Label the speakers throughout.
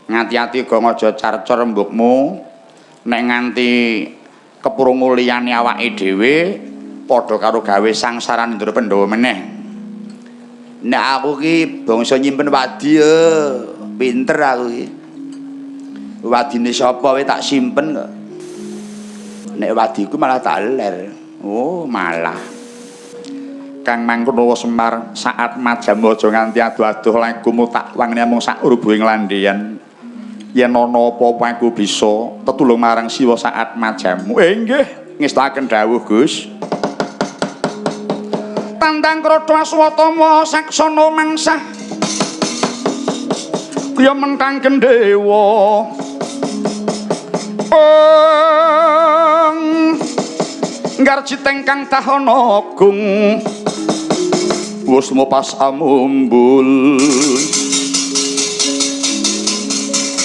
Speaker 1: Ngati-ati uga aja carcor rembugmu nek nganti kepurungu liyane awake dhewe padha karo gawe sangsaran Indra Pandhawa meneh. Nek aku ki bangsa nyimpen wadi pinter aku ki. Wadine sapa wae tak simpen kok. Nek wadiku malah tak ler. Oh, malah. Kang Mangkunawa Semar saat majam aja nganti aduh-aduh lagumu tak wangene mung sak rubuhing landheyan. Yen ana apa-apa aku bisa tetulung marang Siwa saat majamu. Nggih, ngestaken dawuh, Gus. Tandang Kratha Aswatama saksana mangsah. Kuya mentang gendhewa. Ngarjiteng kang tahana agung. Wus mopas amumbul.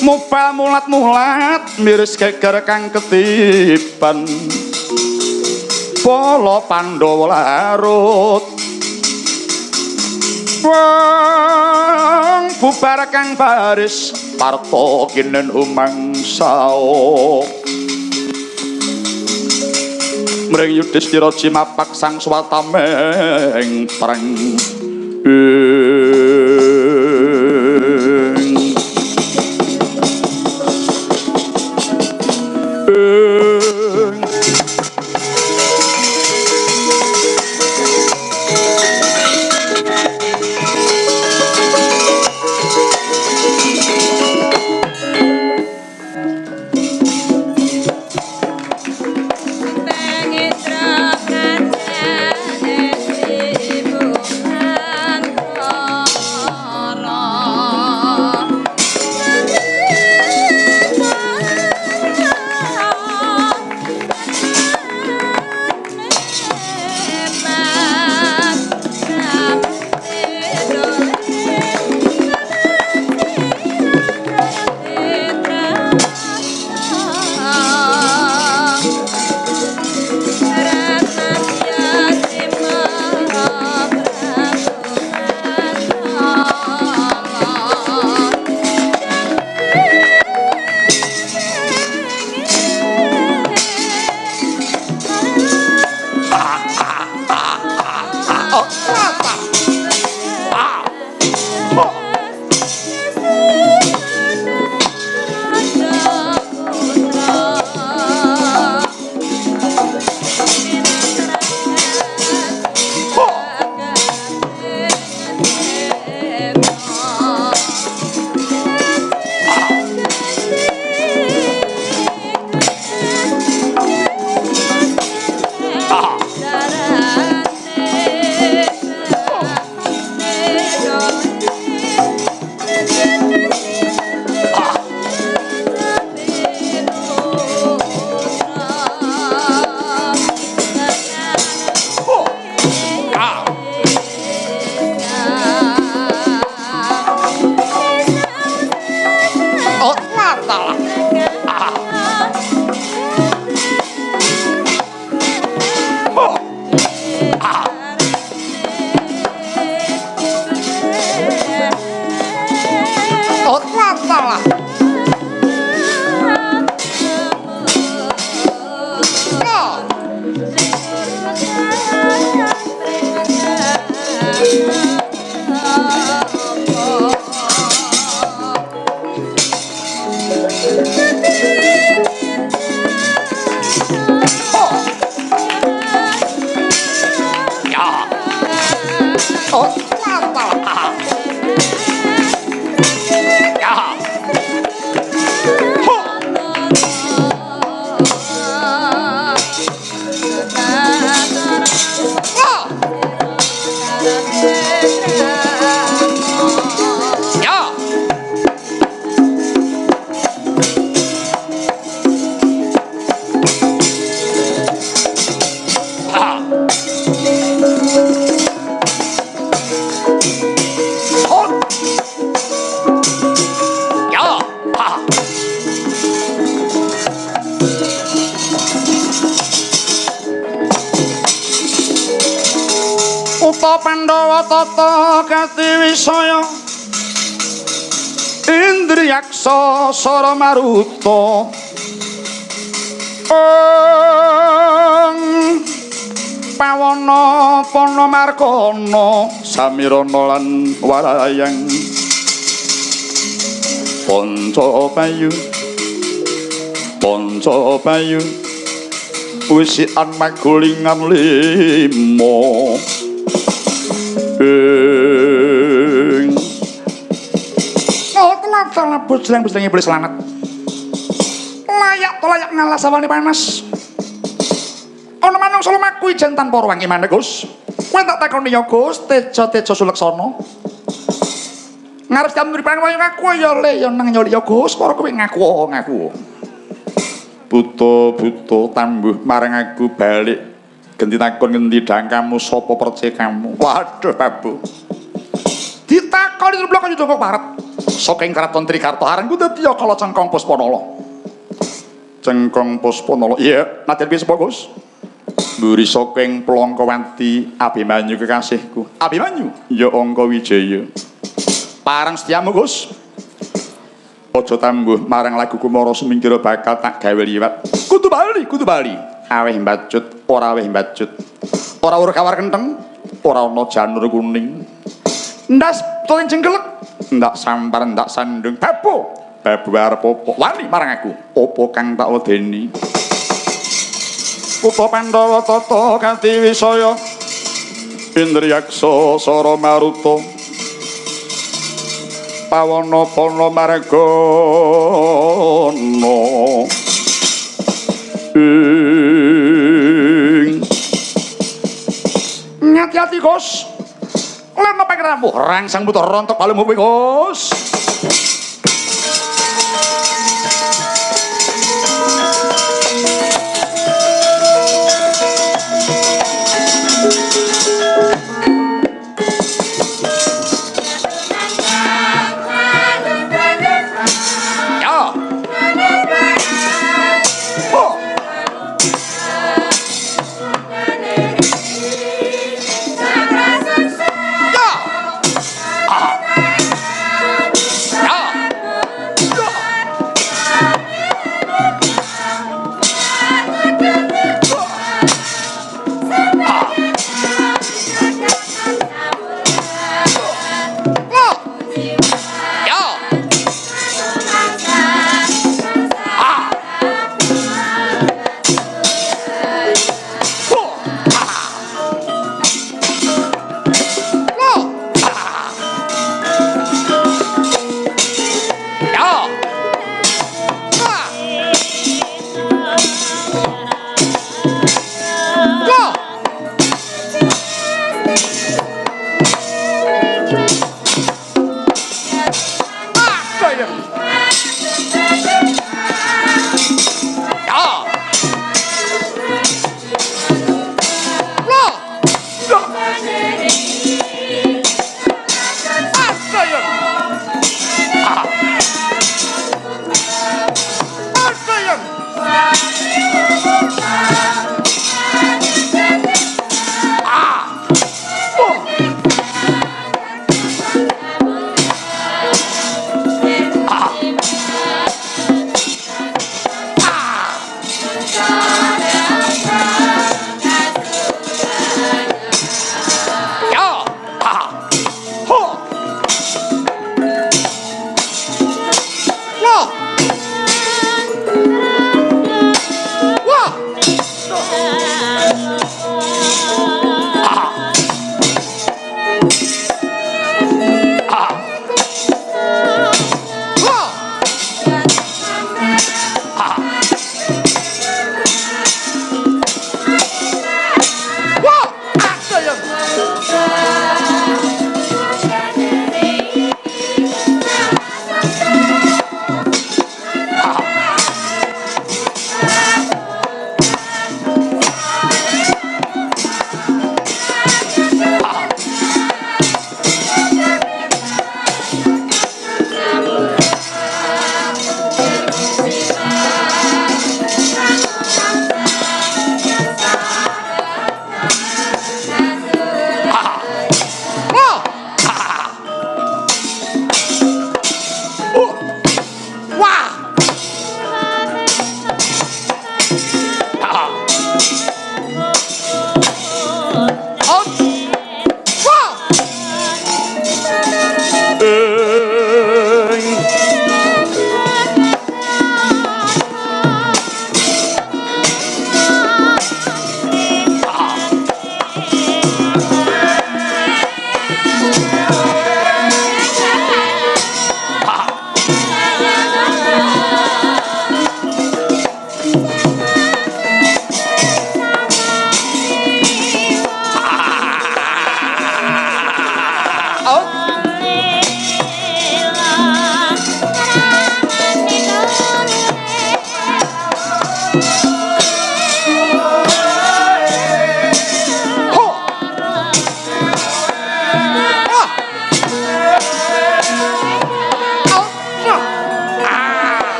Speaker 1: Mupal mulat-mulat miris geger kang ketiban. Pala Pandhawa larut. Wong bubar kang baris parta kinen umangsao. Mring Yudhistira jimapak sang swatameng perang. Pandhawa tata Katiwisaya Indra Indriyaksa Sara Maruta Pawana Pana Markana Samirana lan Warayang Pancapayu Wisikan Magulingan 5 telah bujlang-bujlangi boleh selanat layak ngalah sawane panas ana manungsa lumaku ijen tanpa ruwangi maneh Gus kowe tak takoni ya Gus Teja Sulaksana ngarep jam mripan wae ngaku ya le ya nang nyoli ya Gus karo kowe ngaku buta tambuh marang aku balik genti takon ngendi dangkamu sapa percaya kamu waduh babu ditakoni terus blok kok parep saking kraton Trikarta aranku dadi ya kala Cengkong Puspanala iya nadyan piye Gus mburi saking Plangkawanti Abimanyu kekasihku Abimanyu ya Angka Wijaya parang setiamu Gus aja tambuh marang lagu Kumara Sumingkira bakal tak gawe liwat kudu bali aweh mbacut ora ora kawar kenteng ora ana janur kuning ndas tolen jengkelek ndak sampar ndak sandung babu arep opo wani marang aku opo kang tak wedeni Kutha Pandhawa tata kanthi wisaya Indriyaksa Sara Maruta Pawana Pana Margana ngati-ati Gus lena pangeramu rangsang putra rontok balemu kowe Gus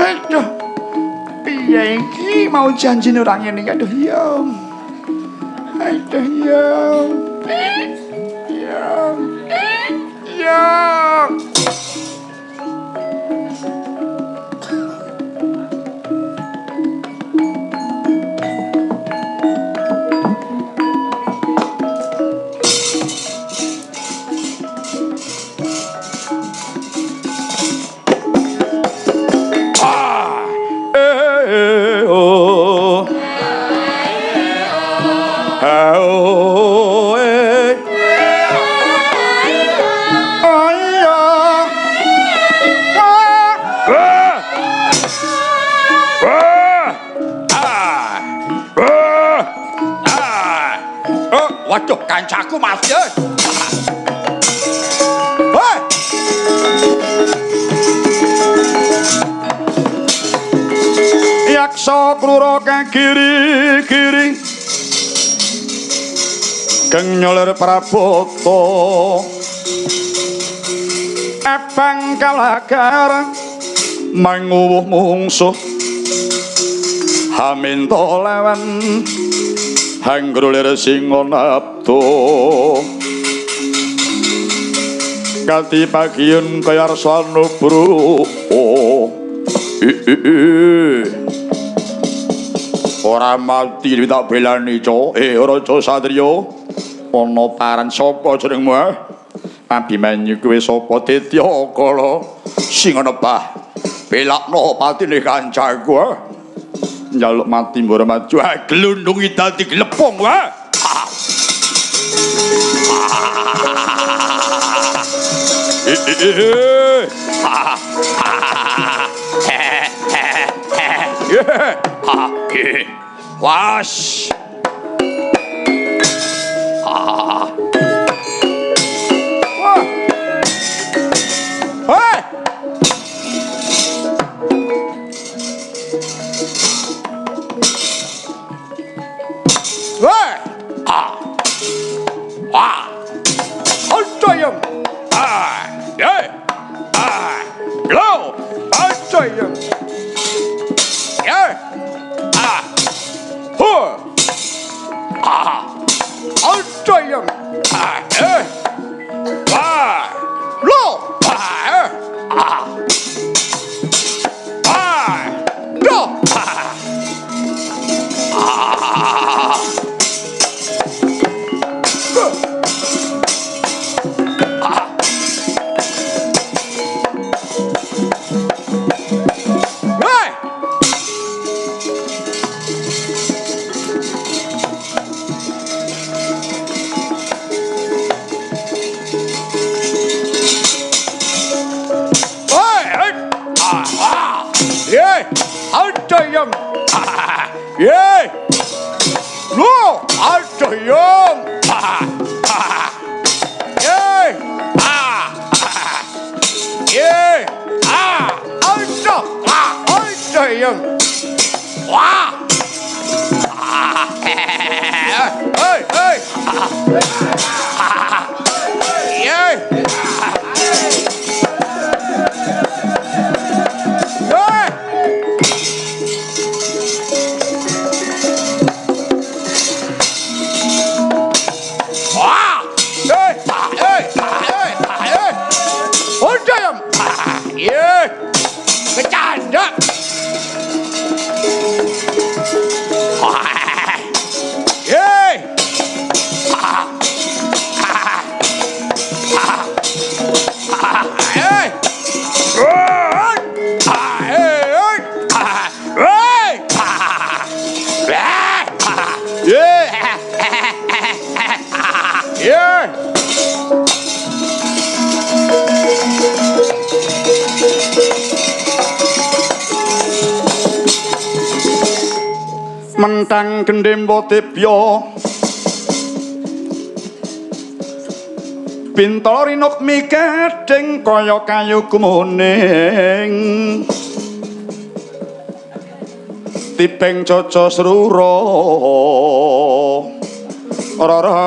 Speaker 1: Aduh. Piye iki mau janjine ora ngene iki aduh ya. Aduh ya. Ya. Ya. Waduh, kancaku mati. Hei! Yaksa klura kagiri-giri keng nyoler praboto abang kalagar manguwuh mungsuh haminta lawan hanggrolir singa napto kanthi pagiyun kaya arsana bro ora mati tak belani cok raja satriya ana paran sapa jenengmu Abimanyu kuwi sapa Detyakala sing nebah belakno patine kancaku njaluk mati mbara maju glundungi dadi glepung wae was mentang gendembo tepya pintorinuk mikading kaya kayu kumuning tipeng coco srura rara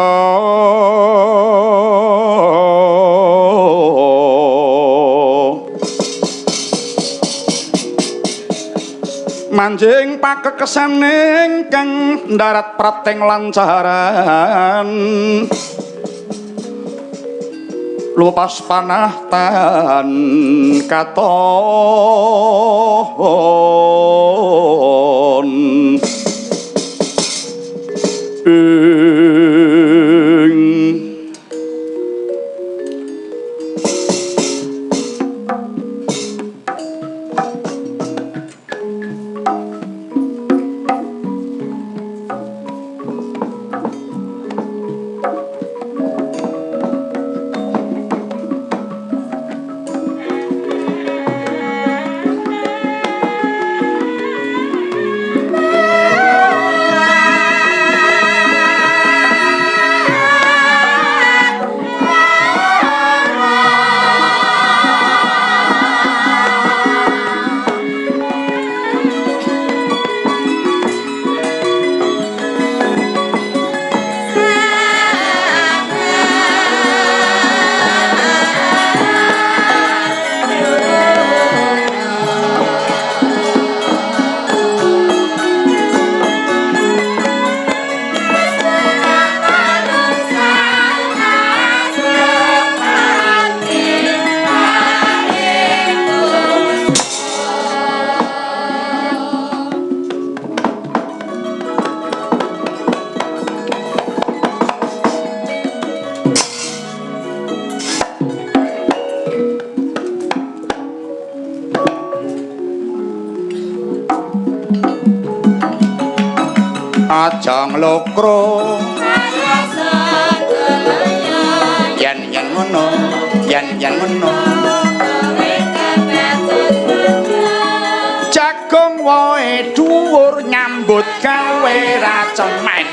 Speaker 1: manjing pakekesane kang ndarat prateng lancaran lupas panah tan katon aja nglokro yen ngono yen ngono jagung wae dhuwur nyambut gawe ra cemen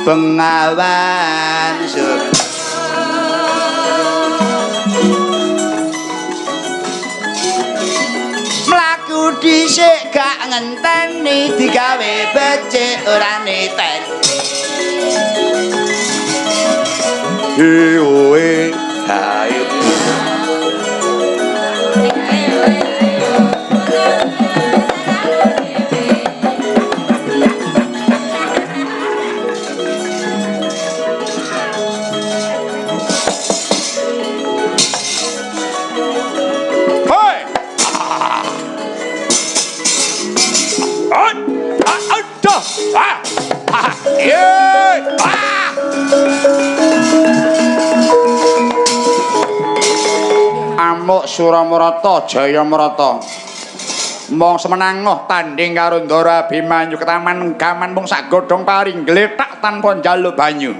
Speaker 1: Bengawan mlaku dhisik gak ngenteni digawe becik ora niten oe hayo Amuk Suramarata Jayamarata mong semenangoh tanding karo Ndara Abimanyu ketaman gaman mung sak godhong paring gletak tanpa njaluk banyu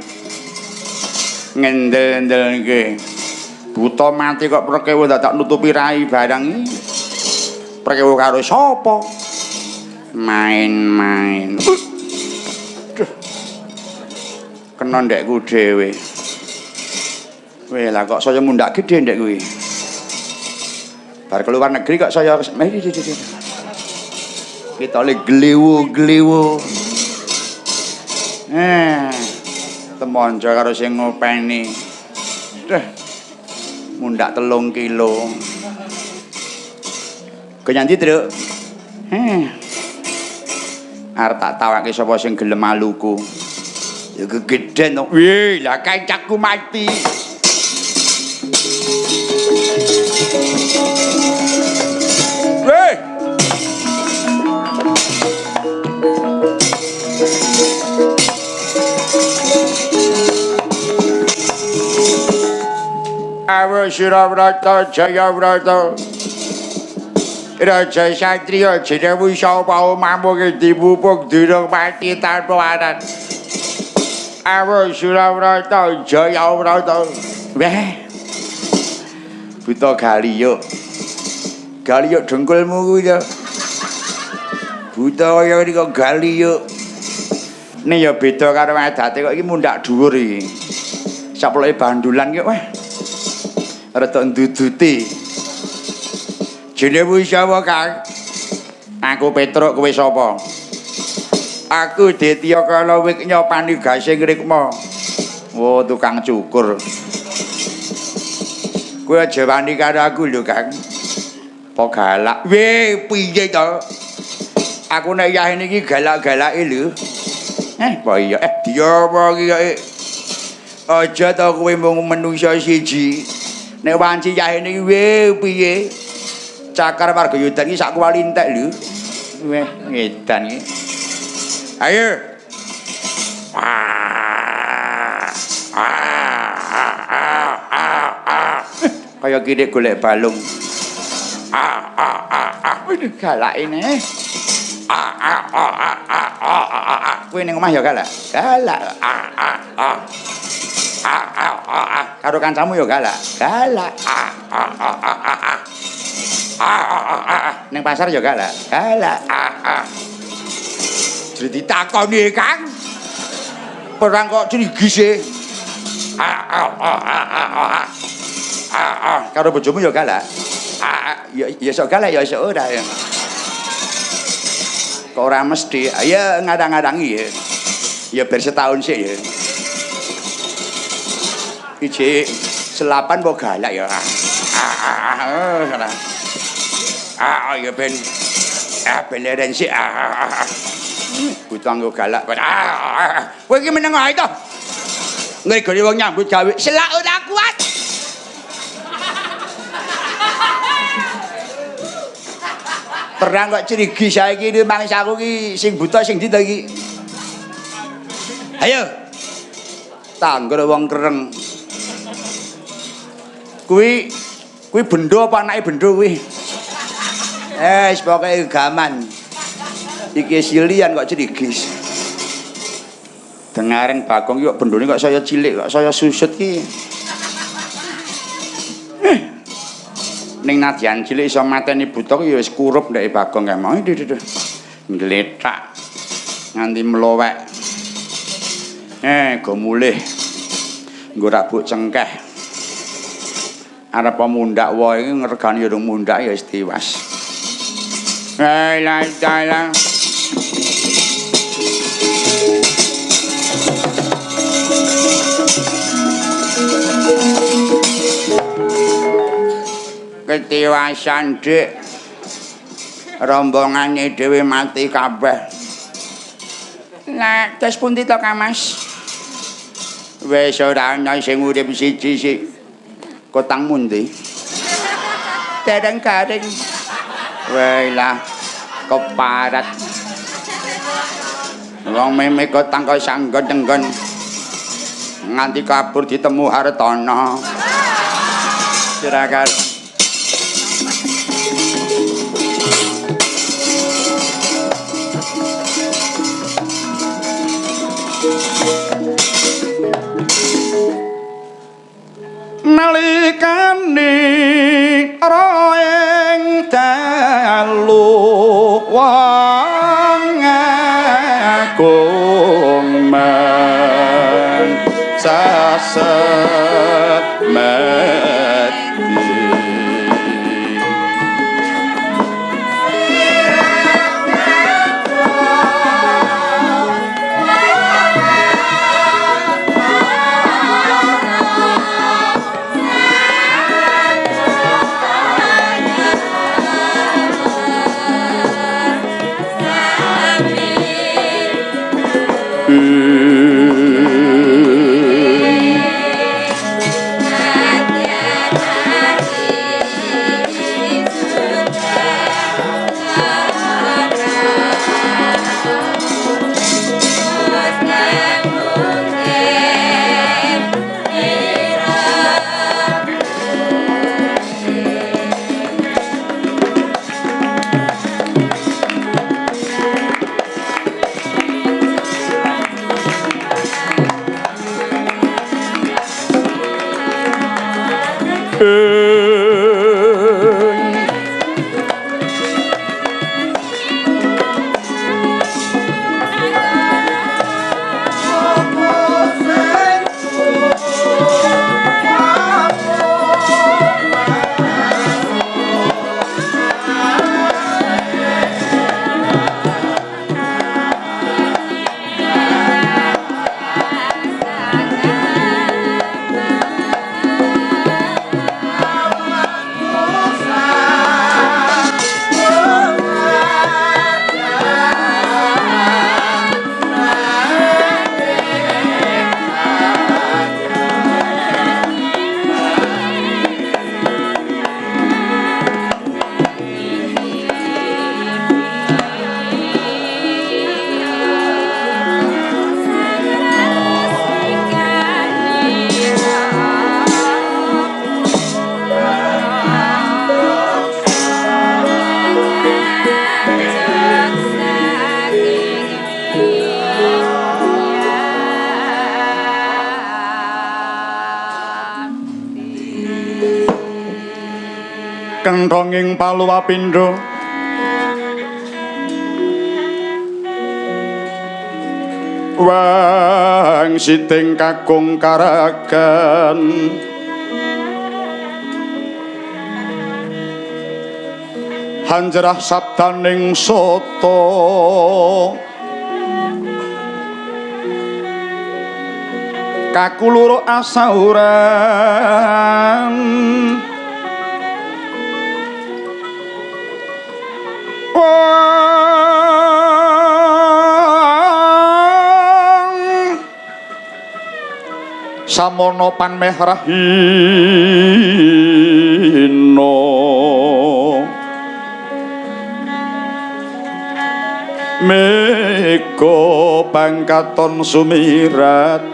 Speaker 1: ngendel-ndelke buta mati kok prekewu dadak nutupi rai barang prekewu karo sapa main-main kena ndekku dhewe weh lah kok saya mundak gede ndek kuwi bar keluar negeri kok saya kita oleh glewo temonjo karo sing ngopeni mundak 3 kilo kenyanti Truk arep tak tawake sapa sing gelem aluku ya gegeden kok wih lah kancaku mati weh Awa Surabrata Jayabrata Raja Satria Jenewu sapa mamuk dipupuk durung mati tanpa aran Awa Surabrata Jayabrata weh buta galiyuk dengkulmu kuwi ya buta kaya iki kok galiyuk ne ya beda karo adate kok iki mundak dhuwur iki saploke bandulan ki weh rada nduduti. Jenengmu sapa, Kang? Aku Petruk, kowe sapa? Aku Detya Kalawik nyopani Gasing Rikma. Oh, tukang cukur. Kowe aja wani karo aku lho, Kang. Apa galak? Weh, piye to? Aku nek yahin iki galak-galake lho. Apa iya? Diapa iki? Aja to kowe mung manungsa siji. Nek wanci yahin iki weh piye? Cakar Margayudan iki sak kuali entek lho. Weh, ngedan iki. Ayo. Kaya kene golek balung. Galak ini. Kowe ning omah ya galak. Galak. Karo kancamu ya galak. Galak. Ning pasar ya galak. Galak. Jadi ditakoni, Kang. Perang kok crigis e. Karo bojomu ya galak. Ya sok galak ya sok ora ya. Kok ora mesti. Ya ngadang-ngadangi ya. Ya ber setahun sik ya. Iki selapan kok galak ya. Ya ben leren sik. Butuh anggo galak. Kowe iki meneng ae to. Ngrigoni wong nyambut gawe selak ora kuat. Perang kok crigi saiki iki mangsaku iki sing buta sing ndi to iki? Ayo. Tangger wong kereng. Kuwi bendho apa anake bendho kuwi? Wis pokoke gaman. Iki silian kok crigis. Dengaren Bagong iki kok bendone kok saya cilik kok saya susut ki. Ning nadyan cilik iso mateni buta ya wis kurup ndeke Bagong kae mau. Ngletak nganti mlowek. Go mulih. Nggo rabuk cengkeh. Arep mundak wae iki ngregani urung mundak ya wis tiwas. La ilaha illallah. Ketiwasan dik rombongane dhewe mati kabeh. Lah tes pundi to Kamas? Wis ora ana sing urip siji sik. Kotang mundi. Dereng garing. Weh lah keparat. Wong meme kotang kok sanggon-tenggon. Nganti kabur ditemu Hartono. Silakan. Nalikane roeng dalu wong agung men saset mati kenthonging Paluapindha wangsiting kakung karagan hanjrah sabdaning soto kakuluro asauran samono panmeh rahina mega pangkaton sumirat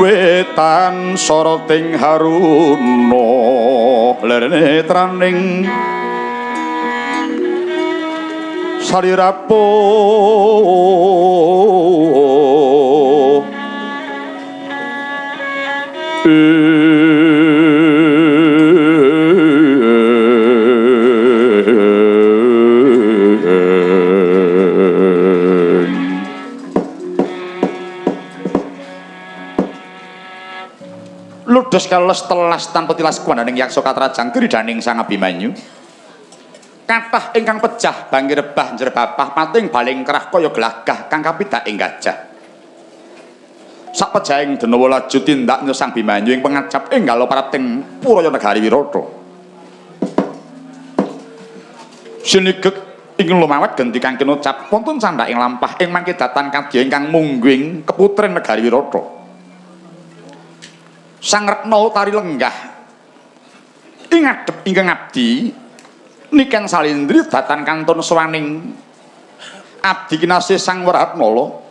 Speaker 1: wetan soroting haruna lenetraning salirapo ludes kales telas tanpa tilas kuwananing yaksa katrajang gridaning Sang Abimanyu kathah ingkang pejah bangi rebah njrebapah pating baling kerah kaya glagah kang kapidak ing gajah sapejaing denawa laju tindak Sang Abimanyu ing pangajap enggal parating Puraya Negari Wirata sinigek ing lumawat genti kang kinucap wonten candhak ing lampah ing mangke datan kadya ingkang mungging keputren Negari Wirata Sang Retna Utari lenggah ing ngadhep ingkang abdi niken salindri datan kantun swaning abdi kinasih Sang Warahatmala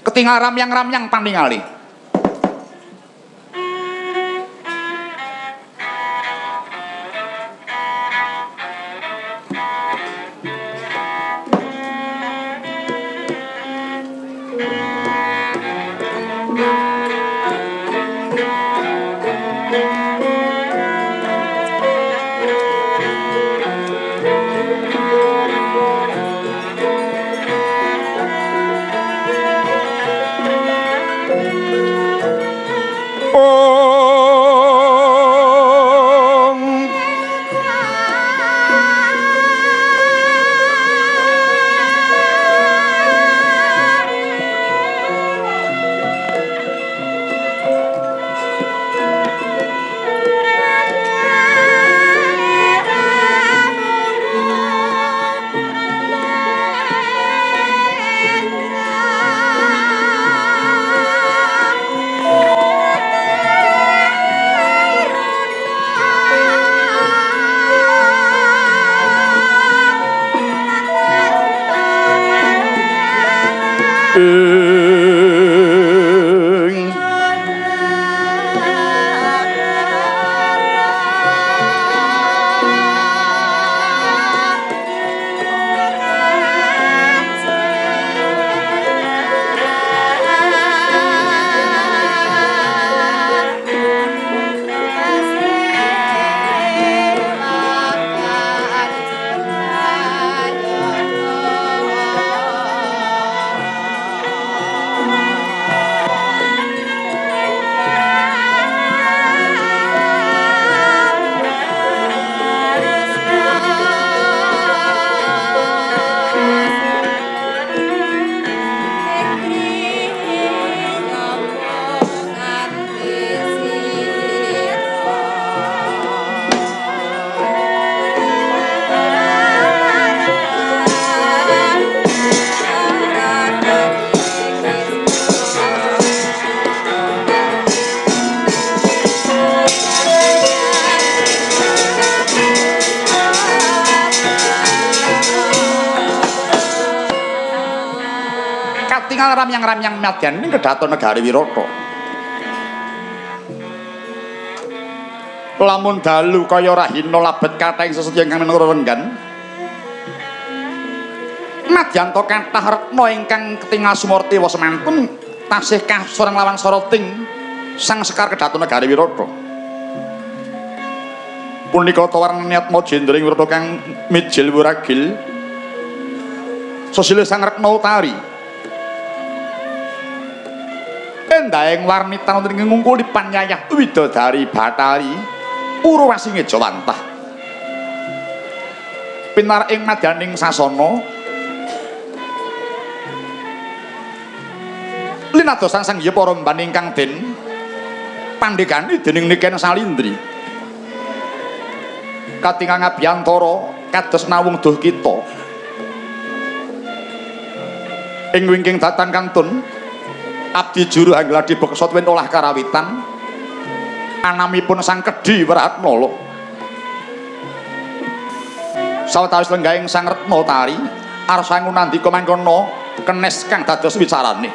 Speaker 1: ketingal ramyang-ramyang paningali katingal ramyang-ramyang madyan ing kedhaton Negari Wirata lamun dalu kaya rahina labet kathah ing sesedya ingkang minangka renggan madyan to kathah retna ingkang ketingal sumurti wa semantun tasih kasorang lawan soroting Sang Sekar Kedhaton Negari Wirata. Punika tawarna niat Majendra ing Wirata kang mijil wuragil. Sesile Sang Rekna Utari. Endaing warni tanun ing ngungkuli panyayah widodari Bathari Purwasinge Jawantah. Pinar ing madaning sasana linadosan sang ya para mban ingkang den pandhegani dening Niken Salindri. Katingal ngabiyantara kados nawung duh kita ing wingking datan kantun abdi juru hangladi beksa tuwin olah karawitan anamipun sang Kedhi Wratnala. Sawetawis lenggahing Sang Retna Utari arsa ngunandika mangkono kenes kang dados wicarane.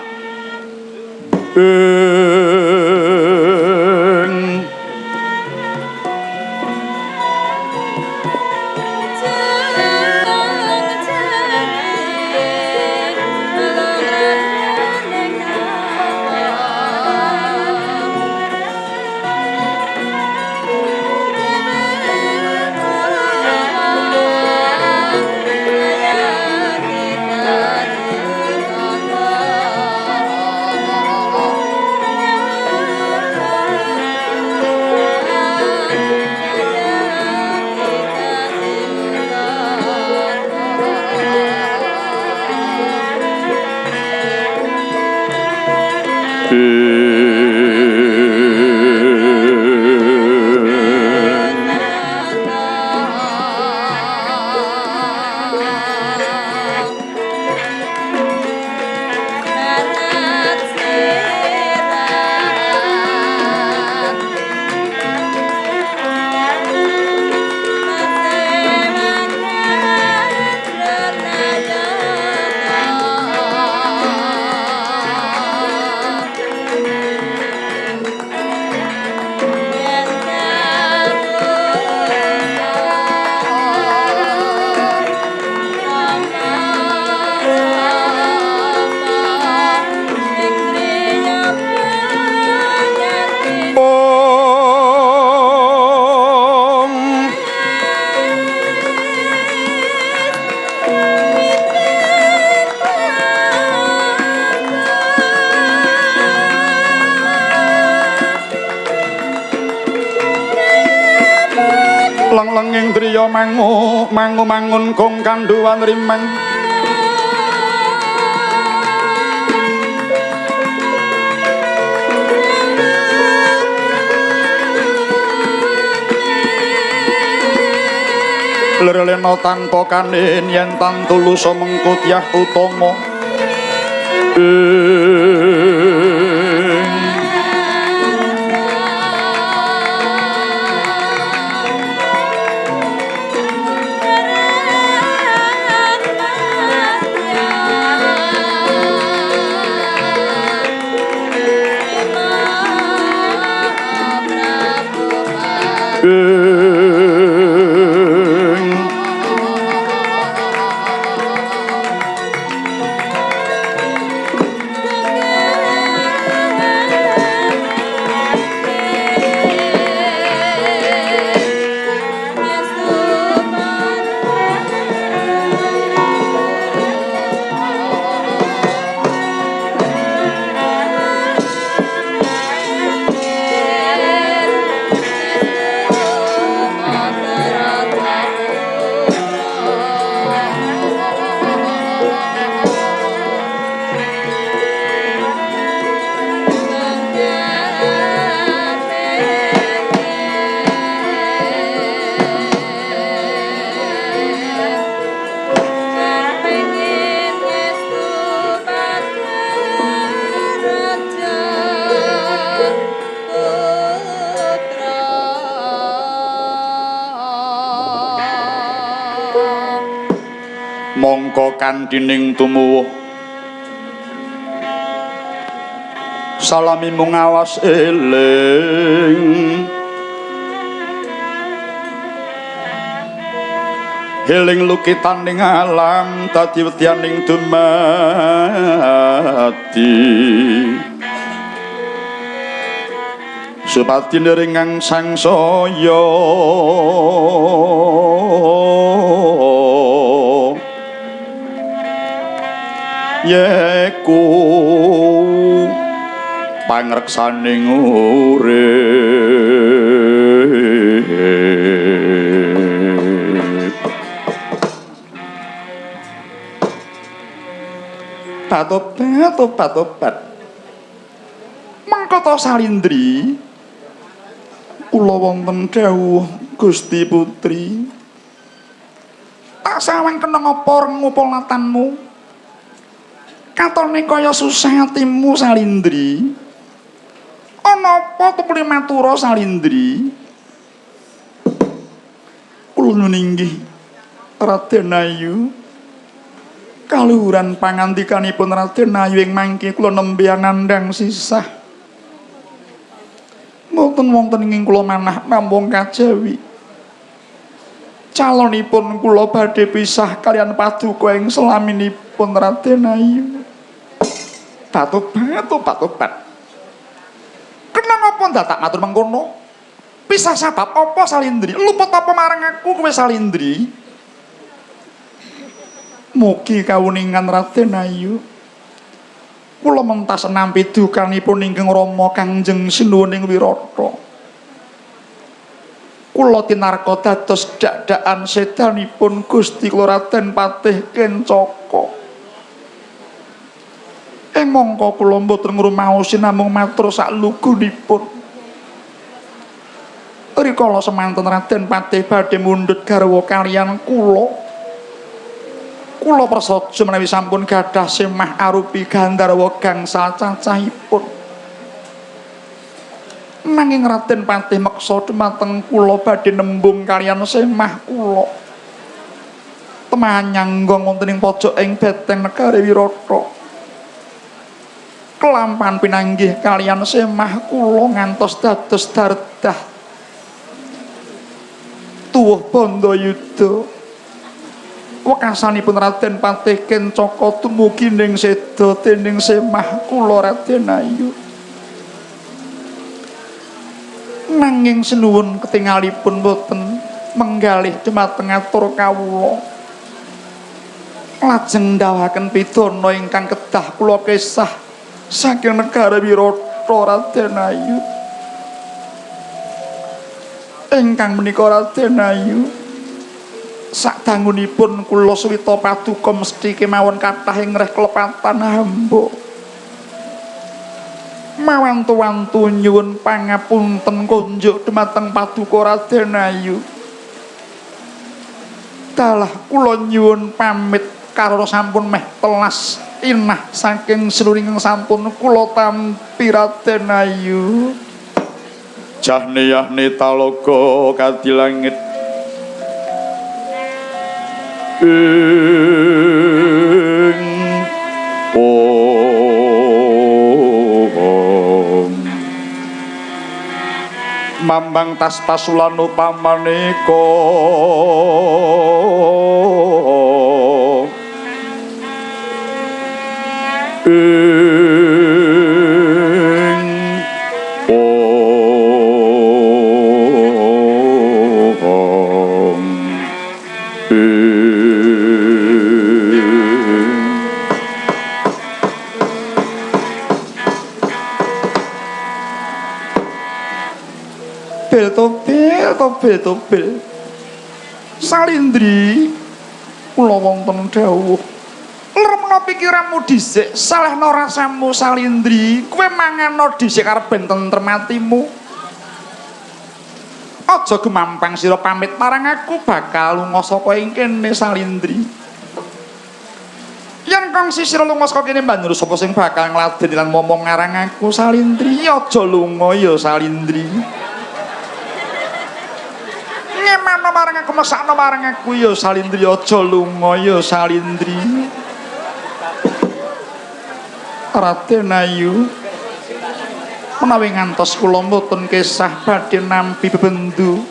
Speaker 1: Leng-lenging driya mangun kong kanduwan rimeng lerelena tanpa kanin yen tan tulus mengkutyah utama mongko kantining tumuwuh salami mung awas eling eling lukitaning alam dadi wedyaning dumati Supati neringang sangsaya yeku pangreksaning urip Tobat mengko Salindri kula wonten dawuh Gusti Putri tak sawang kena ngapa ngupul latanmu katone kaya susah atimu Salindri ana apa tepuli matura Salindri kula nuninggih Raden Ayu kaluhuran pangandikanipun Raden Ayu ing mangke kula nembe ngandhang sisah mboten wonten ing kula manah namung kajawi calonipun kula badhe pisah kalian paduka ing selaminipun Raden Ayu Tobat kenapa dadak matur mengkono pisah sebab apa Salindri luput apa marang aku kowe Salindri mugi kawuningan Raden Ayu kula mentas nampi dukanipun ingkang Rama Kangjeng Sinuwuning Wirata kula tinarka dados dak-dakan sedanipun Gusti kula Raden Patih Kencaka mongko kula mboten ngrumaosi namung matur saklugunipun rikala semanten Raden Patih badhe mundhut garwa kaliyan kula prasaja menawi sampun gadah semah arupi gandharwa gangsal cacahipun nanging Raden Patih meksa dhumateng kula badhe nembung kaliyan semah kula temahan nyanggong wonten ing pojok ing beteng negari Wirata kelampahan pinanggih kaliyan semah kula ngantos dados dardah tuwuh Bandayuda wekasanipun Raden Patih Kencaka tumugi ning seda dening semah kula Raden Ayu nanging sinuwun ketingalipun boten menggalih dhumateng atur kawula lajeng ndhawaken pidana ingkang kedah kula kesah saking negara Wirata Raden Ayu ingkang menika Raden Ayu sadangunipun kula suwita paduka mesti kemawon kathah ing reh klepatan hamba mawantu-wantu nyuwun pangapunten kunjuk dhumateng paduka Raden Ayu dalah kula nyuwun pamit karo sampun meh telas inah saking seluring sampun kula tampi Raden Ayu Jahniyahne talaga kadilangit Mambang tas pasulan upamaneka Tobel Salindri kula wonten dawuh lemna pikiranmu dhisik salehna rasamu Salindri kowe mangano dhisik karep ben tentrem atimu aja gumampang sira pamit marang aku bakal lunga saka ing kene Salindri yen kangsi sira lunga saka kene banjur sapa sing bakal ngladeni lan momong ngarang aku Salindri aja lunga ya Salindri mana marang aku mesakno marang aku ya Salindri aja lunga ya Salindri Raden Ayu menawi ngantos kula mboten kesah badhe nampi bebendu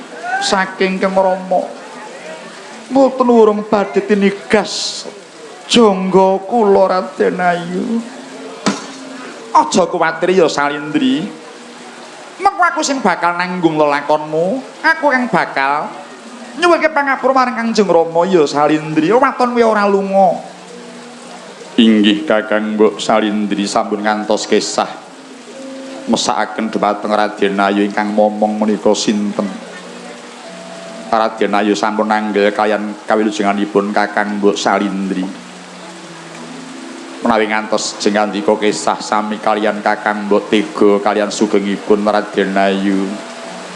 Speaker 1: saking Kang Rama mboten urung badhe tinigas jangga kula Raden Ayu aja kuwatir ya Salindri Mengko aku sing bakal nanggung lelakonmu, aku kang bakal nyuwunke pangapura marang Kanjeng Rama ya Salindri. Waton kuwi ora lunga. Inggih Kakang Mbok Salindri sampun ngantos kesah mesakaken dhumateng Raden Ayu ingkang momong menika sinten. Raden Ayu sampun nanggel kaliyan kawilujenganipun Kakang Mbok Salindri. Menawi ngantos jengandika kesah sami kaliyan Kakang Mbok Tega kaliyan sugengipun Raden Ayu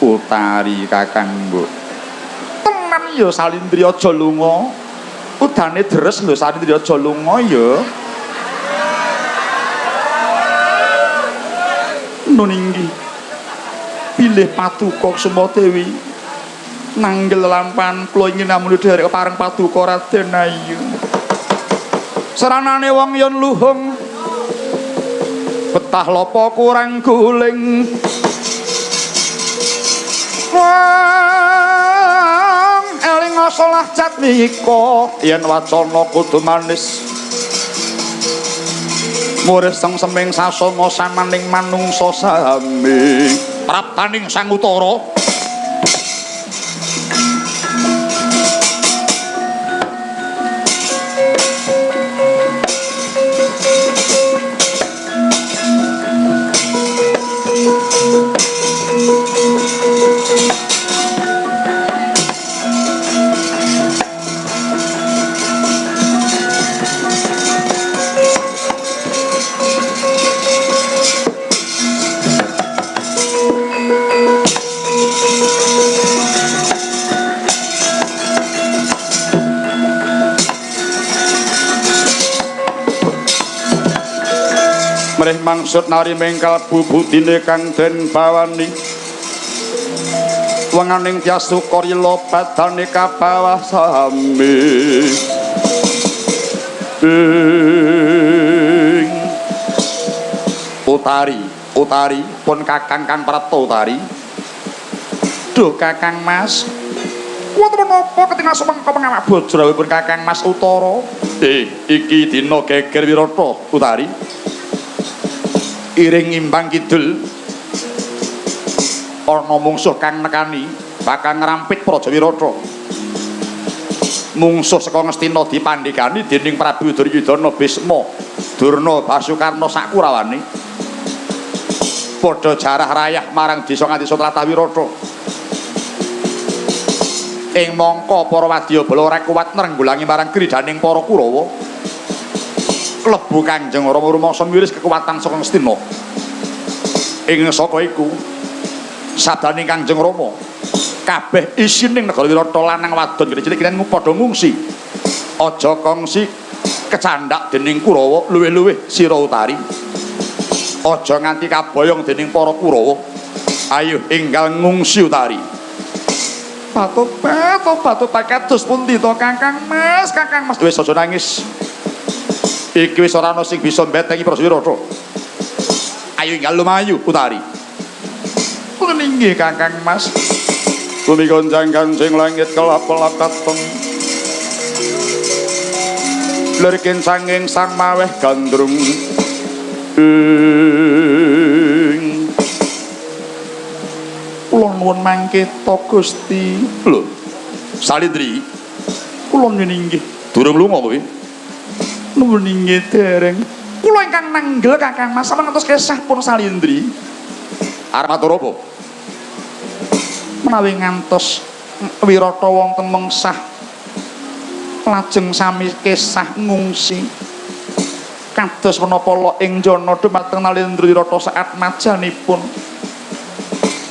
Speaker 1: Utari Kakang Mbok. Tenan ya Salindri aja lunga. Udane deres lho Salindri aja lunga ya. Nun inggih. Pilih Paduka Sumadewi. Nanggel lampahan kula ingin namung derek pareng Paduka Raden Ayu. Seranane wong yen luhung betah lopo kurang guling. Wong eling salah jatmika yen wacana kudu manis. Muris semeng sasana samaning manungsa sami. Praptaning Sang Utara mrih mangsud nari mengkal bubutine kang den bawani wenganing tyasukarila badane kabawah sami Utari pun Kakang Kang Prapta Utari. Duh Kakang Mas, wonten menapa ketingal sumangka pengawak bajrawipun Kakang Mas Utara? Iki dina geger Wirata Utari. Iring imbang kidul ana mungsuh kang nekani bakal ngrampit Praja Wirata. Mungsuh saka Ngastina dipandhikani dening Prabu Duryudana, Bisma, Durna, Basukarna sak kurawane. Padha jarah rayah marang desa nganti Tlatawirata. Ing mangka para wadyabala ora kuwat nrenggulangi marang kridaning para Kurawa. Klebu Kanjeng Rama rumangsa miris kekuatan saka Ngastina. Ing saka iku sabdaning Kanjeng Rama kabeh isining negara Wirata lanang wadon gede cilik kene padha ngungsi. Aja kongsi kecandhak dening Kurawa luwih-luwih sira Utari. Aja nganti kaboyong dening para Kurawa. Ayo enggal ngungsi Utari. Tobat kados pundi to Kakang Mas? Kakang Mas wis aja nangis. Iki wis ora ana sing bisa mbetengi Praja Wirata. Ayo enggal lumayu Utari. Pun inggih Kakang Mas. Bumi gonjang kancing langit kelap-kelap kateng. Lirikin sanging sang maweh gandrung. Kula nuwun mangketa Gusti. Lho, Salindri. Kula nyuwun inggih. Durung lunga kowe. Nuwun inggih dereng. Kula ingkang nanggel Kakang Mas sampun ngantos kesah pun Salindri. Arep matur apa? Menawi ngantos Wirata wonten mengsah lajeng sami kesah ngungsi. Kados menapa la ing jana dhumateng Nalendra Wirata saat majanipun.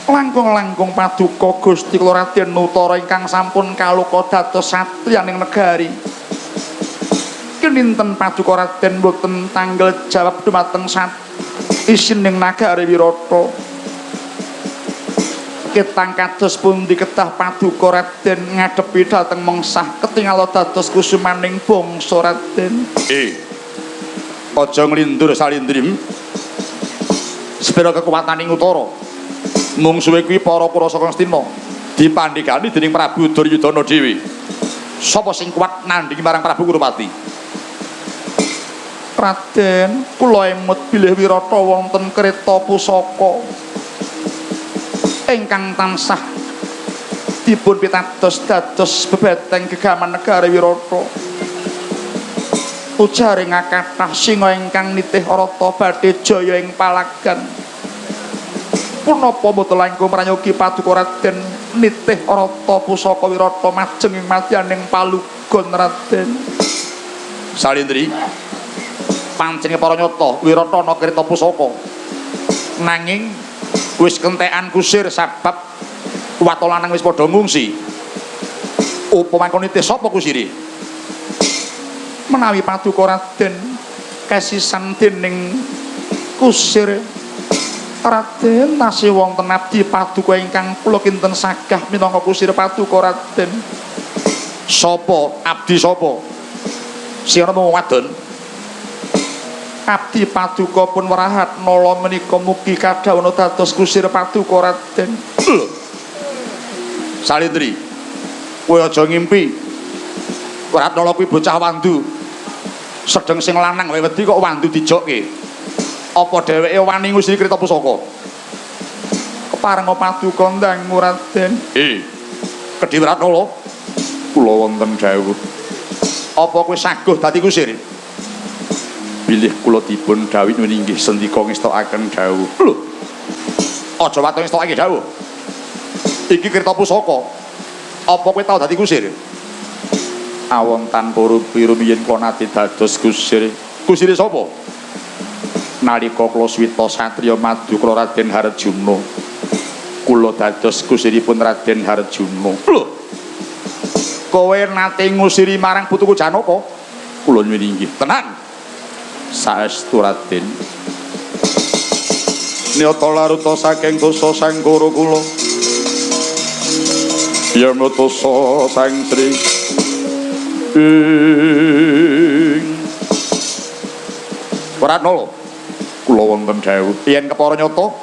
Speaker 1: Langkung-langkung paduka Gusti kula Raden Nutara ingkang sampun kaluka dados satriyaning negari. Kinten paduka Raden boten tanggel jawab dhumateng sat isining nagari Wirata. Ketang kados pundi kedah paduka Raden ngadepi dhateng mengsah ketingal dados kusumaning bangsa Raden. Aja nglindur Salindri. Sepira kekuwataning utara. Mung suwe kuwi para kura saka Ngastina dipandhikani dening Prabu Duryudana dhewe. Sapa sing kuat nandhingi marang Prabu Kurupati? Raden, kula emut bilih Wirata wonten kreta pusaka. ingkang tansah dipun pitados dados bebeteng gegaman negari Wirata. Ujaring kathah singa ingkang nitih rata badhe jaya ing palagan. Punapa mboten langkung mranyogi paduka Raden nitih rata pusaka Wirata majeng ing madyaning palugon Raden. Salindri pancen para nyata Wirata ana krita pusaka. Nanging wis kentekan kusir sabab watu lanang wis padha ngungsi. Upama nitih sapa kusire? Menawi paduka Raden kasisan dening kusir Raden tasih wonten abdi paduka ingkang kula kinten sagah minangka kusir paduka Raden. Sapa abdi sapa? Sing ana wadon. Abdi paduka pun werahat nala menika mugi kadhawana dados kusir paduka Raden. Salindri, kowe aja ngimpi. Ratnala kuwi bocah wandu. Sedeng sing lanang wae wedi kok wandu dijokke. Apa dheweke wani ngusiri krita pusaka? Kepareng paduka ndang Raden. Kedhi Ratnala. Kula wonten dawuh. Apa kowe saguh dadi kusir? Bilih kula dipun dawuh inggih sendika ngestakaken dawuh. Lho. Aja waton ngestokake dawuh. Iki krita pusaka. Apa kowe tau dadi kusir? Awon tanpa rumiyin kula nate dados kusir. Kusire sapa? Nalika kula swita satriya madu kula Raden Harjuna. Kula dados kusiripun Raden Harjuna. Lho. Kowe nate ngusiri marang putuku Janaka? Kula nyuwun inggih. Tenan. Saestu Raden. Nyata laruta saking dosa sanggara kula. Ya mutosa sang Sri Ratnala, kula wonten dawuh yen kepara nyata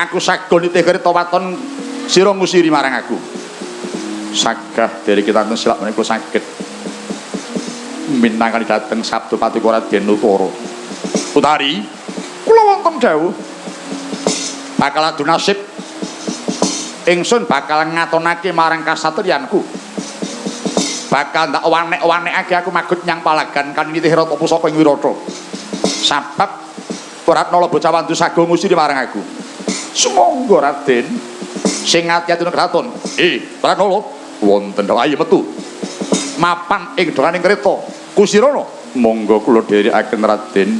Speaker 1: aku saged nitih krita waton sira ngusiri marang aku. Sagah dari kita silap menika saged minangkani dhateng sabda paduka Raden Utara. Utari, kula wonten dawuh bakal adu nasib ingsun bakal ngatonake marang kasatriyanku. Bakal ndak wanek-wanekake aku magut nyang palagan kan nitih rata pusaka ing Wirata. Sabab Ratnala bocah wandu sago ngusiri marang aku. Sumangga Raden sing ati-ati kraton. Ratnala wonten ayo metu. Mapan ing donganing kreta. Kusirana monggo kula dherekaken Raden.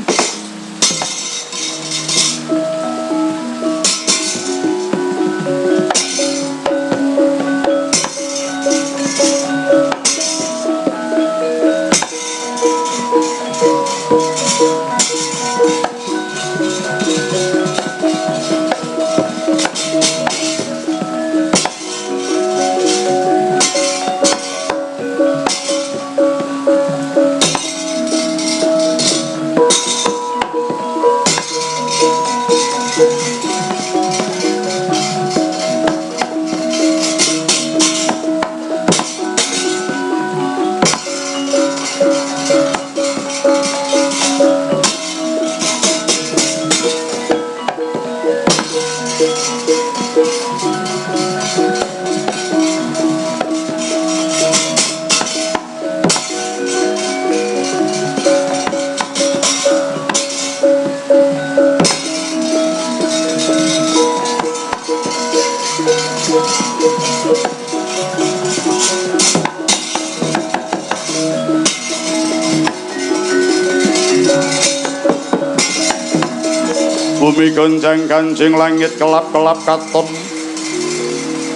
Speaker 1: Bumi goncang kancing langit kelap-kelap katon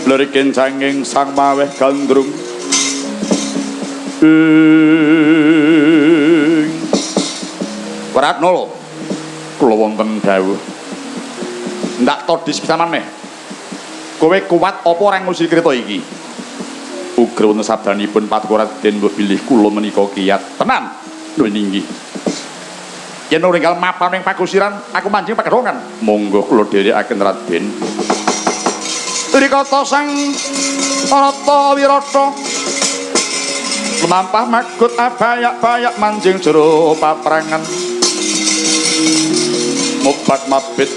Speaker 1: lerikin canging sang maweh gandrung Ratnala kula wonten dawuh ndak todis pisanan meh kowe kuat apa ora ngusir kreta iki ugra wonten sabdanipun paduka Raden mbok bilih kula menika kiyat tenan lho inggih yen ninggal mapan ing pagusiran aku manjing pakedongan monggo kula dherekaken Raden. Rikata sang Rata Wirata lumampah magut abayak-bayak manjing jero paprangan mobat mabit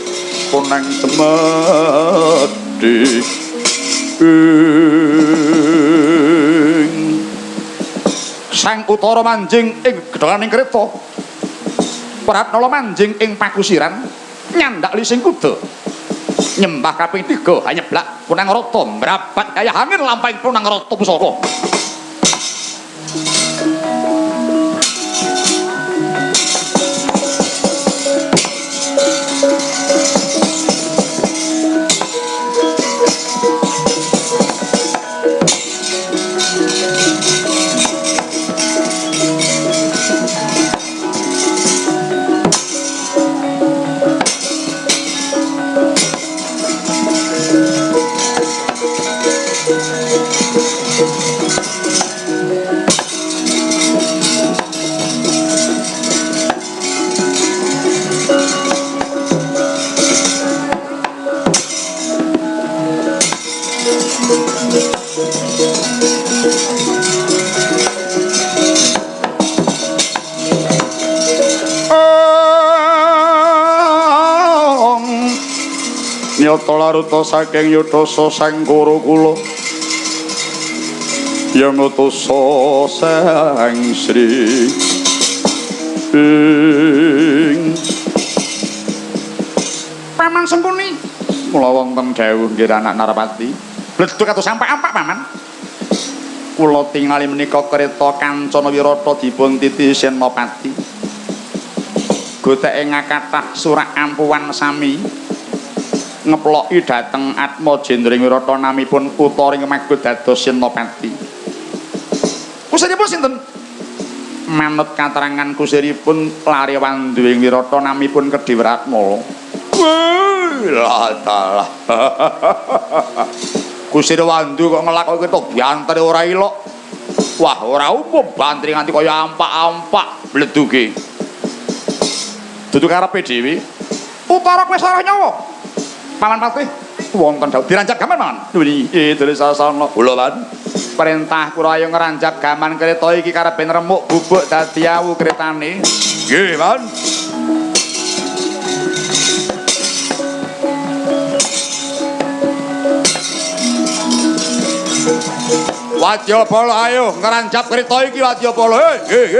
Speaker 1: punang cemedi sang utara manjing ing gedhanganing kreta Pratnala manjing ing pakusiran nyandak lising kuda nyembah kaping 3 hanyeblak punang rata mrapat kaya angin lampahing punang rata pusaka nyata laruta saking Yudhasa sang Kura kula yang ngutusa sang Sri Paman Sempuni kula wonten dawuh nggih anak Narpati bleduk kados sampai ampak Paman kula tingali menika kereta Kancana Wirata dipun titi Senopati goteke ngakathah surak ampuhan sami ngeploki dhateng Atma Jendring Wirata namipun utaring magut dados Senopati. Kusiripun sinten? Manut katerangan kusiripun lare wanduwing Wirata namipun Kedhi Wratmala. Wah, dalah. Kusir wandu kok nglakokke to biantere ora ilok. Wah, ora umum bantri nganti kaya ampak-ampak bleduke. Dudu karepe dhewe. Utara wis ora nyawa. Paman Patih wonten dawuh dirancak gaman Paman. Nggih, dari sasana kula lan perintah kula ayo ngerancak gaman kereta iki karepe remuk bubuk dadi awu kretane. Nggih, Paman. Wadyabala ayo ngerancap kereta iki Wadyabala. Hei.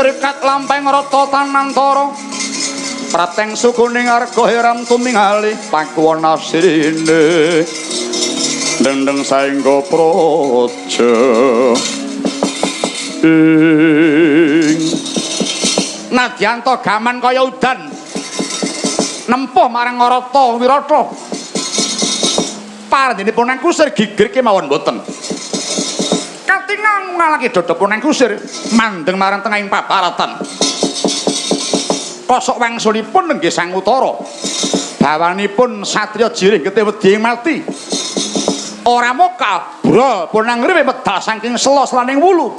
Speaker 1: Rikat lampeng rata tanantara prateng sukuning arga heram tumingali pakuwana sirine dendeng saengga praja nadyanto gaman kaya udan nempuh marang Rata Wirata pardenipun kusir gigir kemawon boten katingal ngalaki dodopun kusir mandeng marang tengahing paparatan kosok wangsulipun nggih Sang Utara. Bawanipun satriya jiring getih wedi mati. Ora moka bro punang ngriwe medal saking sela selaning wulu.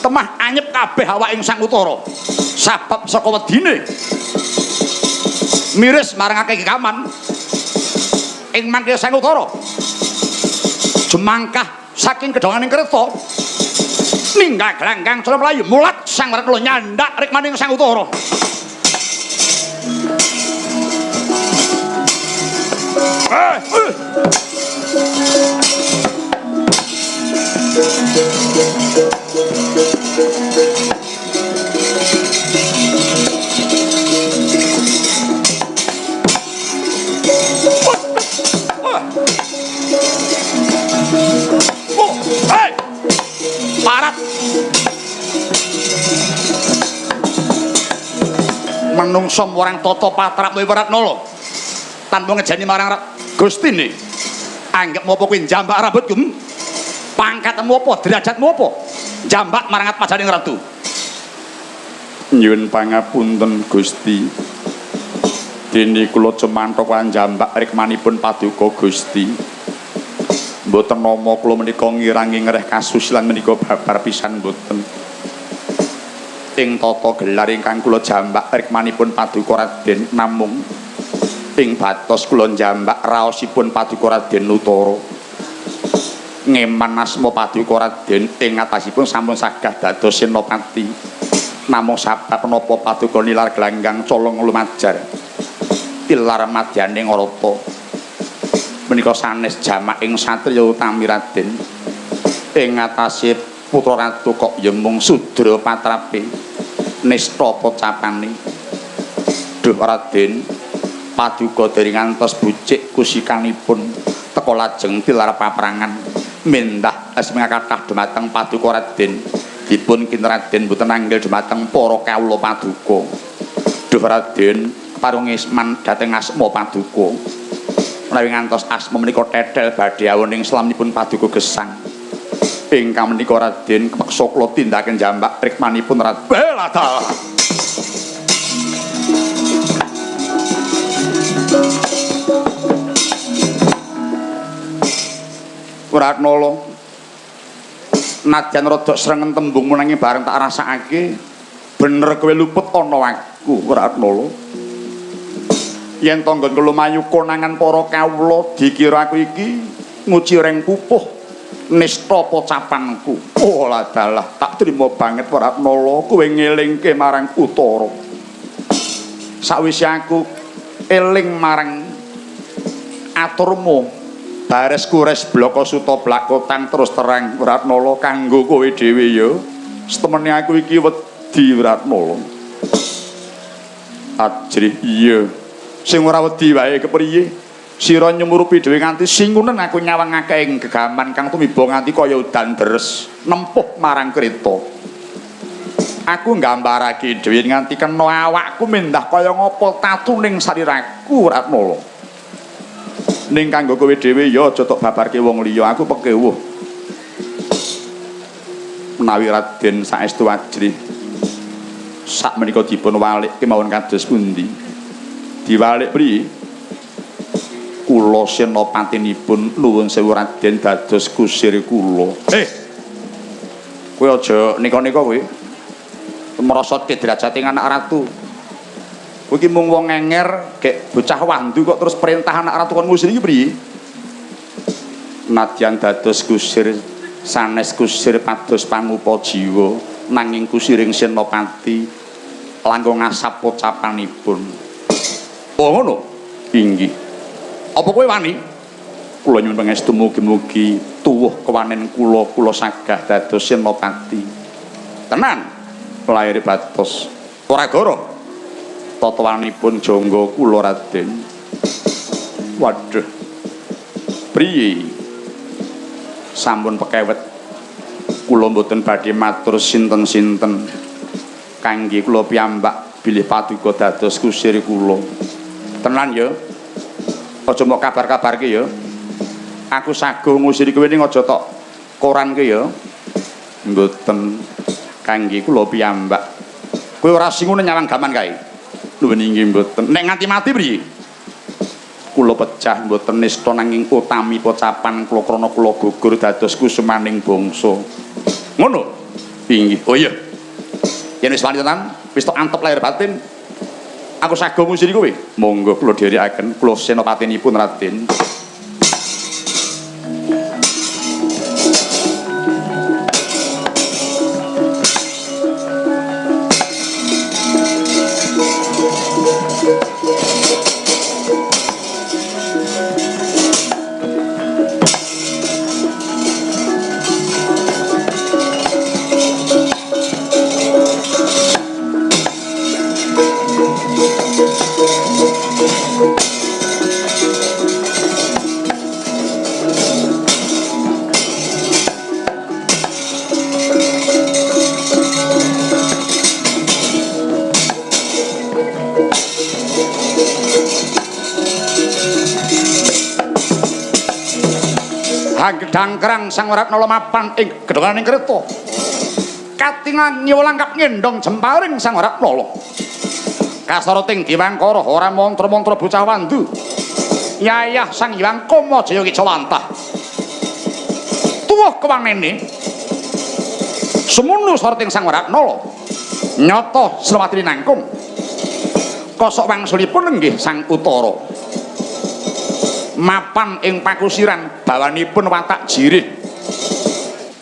Speaker 1: Temah anyep kabeh awaking Sang Utara. Sabab saka wedine miris marangake kekaman ing mangke Sang Utara. Jemangkah saking kedonganing kereta ninggal glanggang cara mlayu mulat Sang Ratna nyandak rikmaning Sang Utara. Parat menungso marang tata patrap Wiratnala tanpa ngejani marang Gustine anggap mopo kuwi njambak rambutku pangkatmu apa derajatmu apa njambak marang pajaning ratu. Nyuwun pangapunten Gusti, dene kula cemanthok njambak rikmanipun paduka Gusti. Mboten nama kula menika ngirangi ngreh kasusilan menika babar pisan mboten. Ing tata gelar ingkang kula jambak rikmanipun paduka Raden namung ing batos kula njambak raosipun paduka Raden Utara. Ngeman asma paduka Raden ing atasipun sampun sagah dados senopati. Namung sabab menapa paduka nilar glanggang colong lumajar. Tilar madyaning rata. Menika sanes jamak ing satriya utami Raden. Ing atase putra ratu kok yemung sudra patrape. Nista pocapane. Duh Raden, paduka dereng ngantos bucik kusikanipun teka lajeng tilar paprangan mendah asmina kathah dumateng paduka Raden. Dipun kinten Raden boten anggil dumateng para kawula paduka. Duh Raden, parungisman dhateng asma paduka. Menawi ngantos asma menika tetel badhe awoning slaminipun paduka gesang. Ingkang menika Raden kepeksa kula tindakaken jambak rikmanipun Raden. Belata. Wiratnala nadyan rada srengen tembung menangi bareng tak rasakake bener kowe luput ana aku Wiratnala. Yen tanggon kula mayu konangan para kawula dikira aku iki nguci reng pupuh nista pocapanku. Oh ladalah tak trima banget Wiratnala kowe ngelingke marang Utara. Sawise aku eling marang aturmu bares kures bloko suta blakotang terus terang Wiratnala kanggo kowe dhewe ya. Setemene aku iki wedi Wiratnala. Ajrih iya. Sing ora wedi wae kepriye? Sira nyumurupi dhewe nganti singunen aku nyawangake ing gegaman kang tumiba nganti kaya udan deres nempuh marang kreta. Aku nggambarake dhewe nganti kena awakku mendah kaya ngapa tatuning sariraku Wiratnala. Ning kanggo kowe dhewe ya aja tok babarke wong liya, aku pekewuh. Menawi Raden saestu ajrih sak menika dipun walik kemawon kados pundi? Diwalik priye? Kula senopatinipun nuwun sewu Raden dados kusir kula. Kowe aja nika-nika kowe. Merosotke derajate anak ratu. Kowe iki mung wong ngenger, gek bocah wandu kok terus perintah anak ratu kon ngusir iki priye? Nadyan dados kusir sanes kusir pados pangupa jiwa nanging kusiring senopati langkung ngasap pocapanipun. Oh ngono. Inggih. Apa kowe wani? Kula nyuwun pangestu mugi-mugi tuwuh kewanen kula sagah dados senopati. Tenan. Lair batos. Ora goro. Tatawanipun jangga kula Raden. Waduh. Priye? Sampun pekewet. Kula mboten badhe matur sinten-sinten kangge kula piyambak bilih paduka dados kusir kula. Tenan ya. Aja mok kabar-kabarke ya. Aku sago ngusiri kowe ning aja tok koranke ya. Mboten kangge kula piyambak. Kowe ora singune nyawang gaman kae. Lho nggih mboten. Nek nganti mati priye? Kula pecah mboten nista nanging utami pocapan kula krana kula gugur dados kusumaning bangsa. Ngono. Inggih. Oh iya. Yen wis wali tenan, wis tok antep lahir batin. Aku sago musiri kowe. Monggo kula dherekaken kula senopatinipun Raden. Gedangkrang Sang Ratnala mapan ing gedhanganing kreta. Katingal nyewlangkap ngendhong jemparing Sang Ratnala. Kasaruting Diwangkara ora mantra-mantra bocah wandu. Yayah Sang Hyang Kamajaya Kicalantah. Tuwuh kewanene. Semono saruting Sang Ratnala. Nyata Slewati nangkung. Kosok wangsulipun inggih Sang Utara. Mapan ing pakusiran bawanipun watak jirih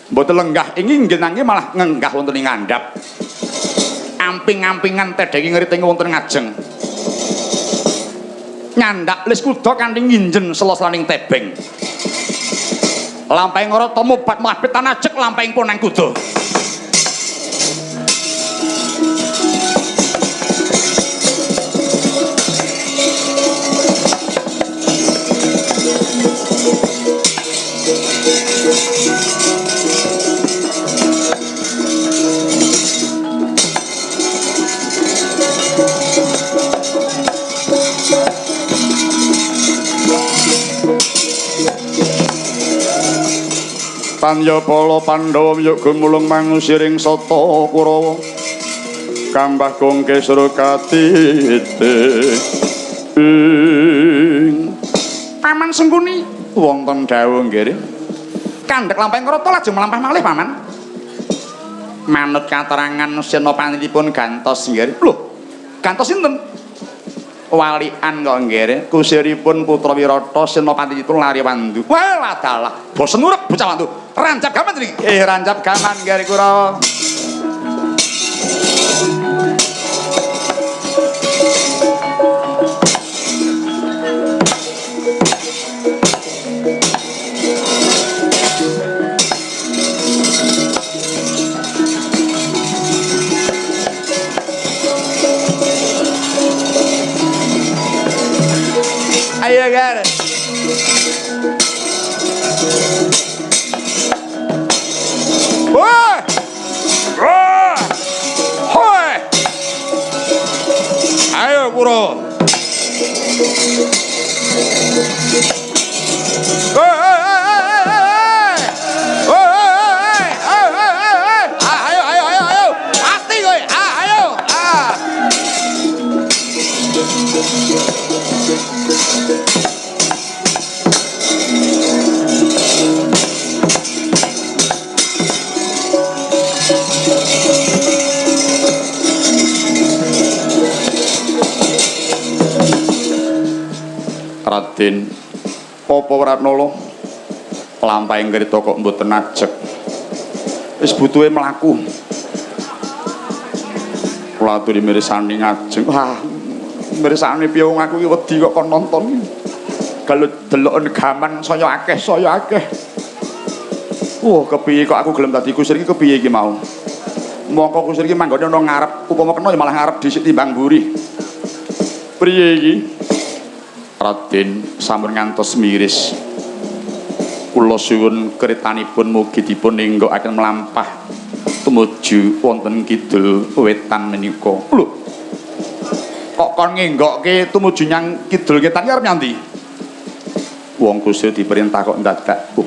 Speaker 1: mboten lenggah ing inggil nanging malah ngenggah wonten ing ngandhap amping-ampingan tedheki ngriting wonten ngajeng nyandak lis kuda kanthi nginjen sela-selaning tebeng lampahing ora tomobat mabit tanajek lampahing poneng kuda Panyapala Pandhawa yuk gumulung mangusiring sata Kurawa kambah gongke Surakatite Paman Sengkuni wonten dawuh nggih kandhek lampahing krata lajeng mlampah malih Paman manut katerangan senopatipun gantos nggih lho gantos sinten walian kok nggih kusiripun Putra Wirata senopatipun Lariwandu walah dalah bosen urip bocah wandu rancap gaman iki rancap gaman nggih Kurawa ayo gar woi woi hoi ayo Kurawa Raden apa Ratnala lampahing krita kok mboten ajeg wis butuhe mlaku kula aturi mirsani ngajeng wah mirsani piye wong aku iki wedi kok kon nonton kalau deloken gaman saya akeh wah kepiye kok aku gelem dadi kusir iki kepiye iki mau mongko kusir iki manggone ana ngarep upama kena ya malah ngarep dhisik timbang mburi priye iki Raden sampun ngantos miris kula suwun kritanipun mugi dipun nenggokaken mlampah tumuju wonten kidul wetan menika lho kok kon ngenggokke tumuju nyang kidul wetan arep nyanti wong Gusti diperintah kok ndadak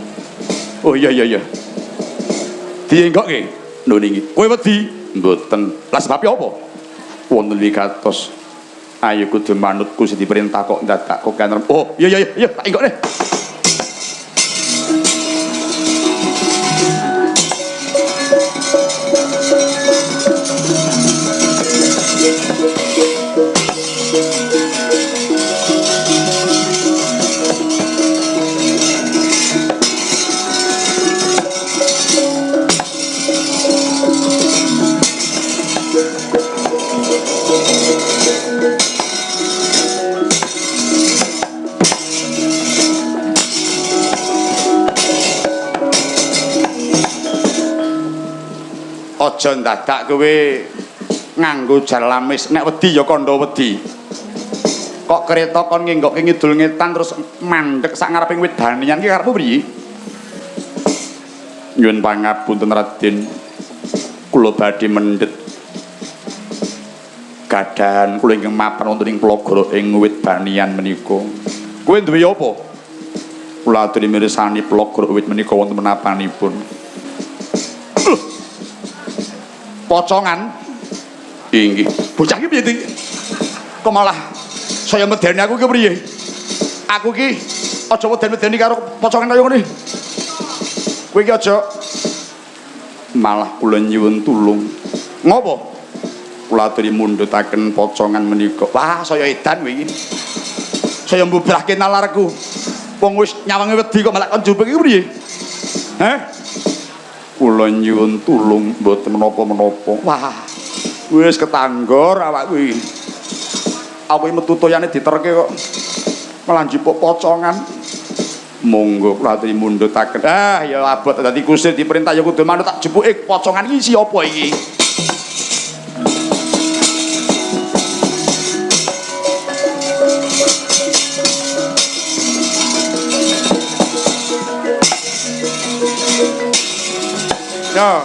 Speaker 1: oh iya dienggokke lho niki kowe wedi mboten lah sebab apa wonten wigatos Ayo kudu manutku sing diperintah kok dadak kok kan. Oh, iya tak enggone. Aja ndadak kowe nganggo jalamis nek wedi ya kandha wedi. Kok kereta kon ngenggokke ngidul ngetan terus mandek sak ngareping wit danian ki karepmu priye? Nyuwun pangapunten Raden. Kula badhe mendhet gadahan kula ingkang mapan wonten ing Plagara ing wit danian menika. Kowe duwe apa? Kula aturi mirsani Plagara wit menika wonten menapanipun. Pocongan inggih bocah iki piye iki kok malah saya medeni aku ki priye aku ki aja medeni karo pocongan kaya ngene kowe iki aja malah kula nyuwun tulung ngopo kula aturi mundhutaken pocongan menika wah saya edan kowe iki saya mbubrahke nalarku wong wis nyawangi wedi kok malah kon jupuk iki priye kula nyuwun tulung mboten menapa-menapa. Wah, wis ketanggor awakku iki. Aku metu toyane diterke kok malah njupuk pocongan. Monggo kula aturi mundhutaken. Ah, ya abot dadi kusir diperintah ya kudu manut tak jepuke pocongan iki siapa iki? Ya.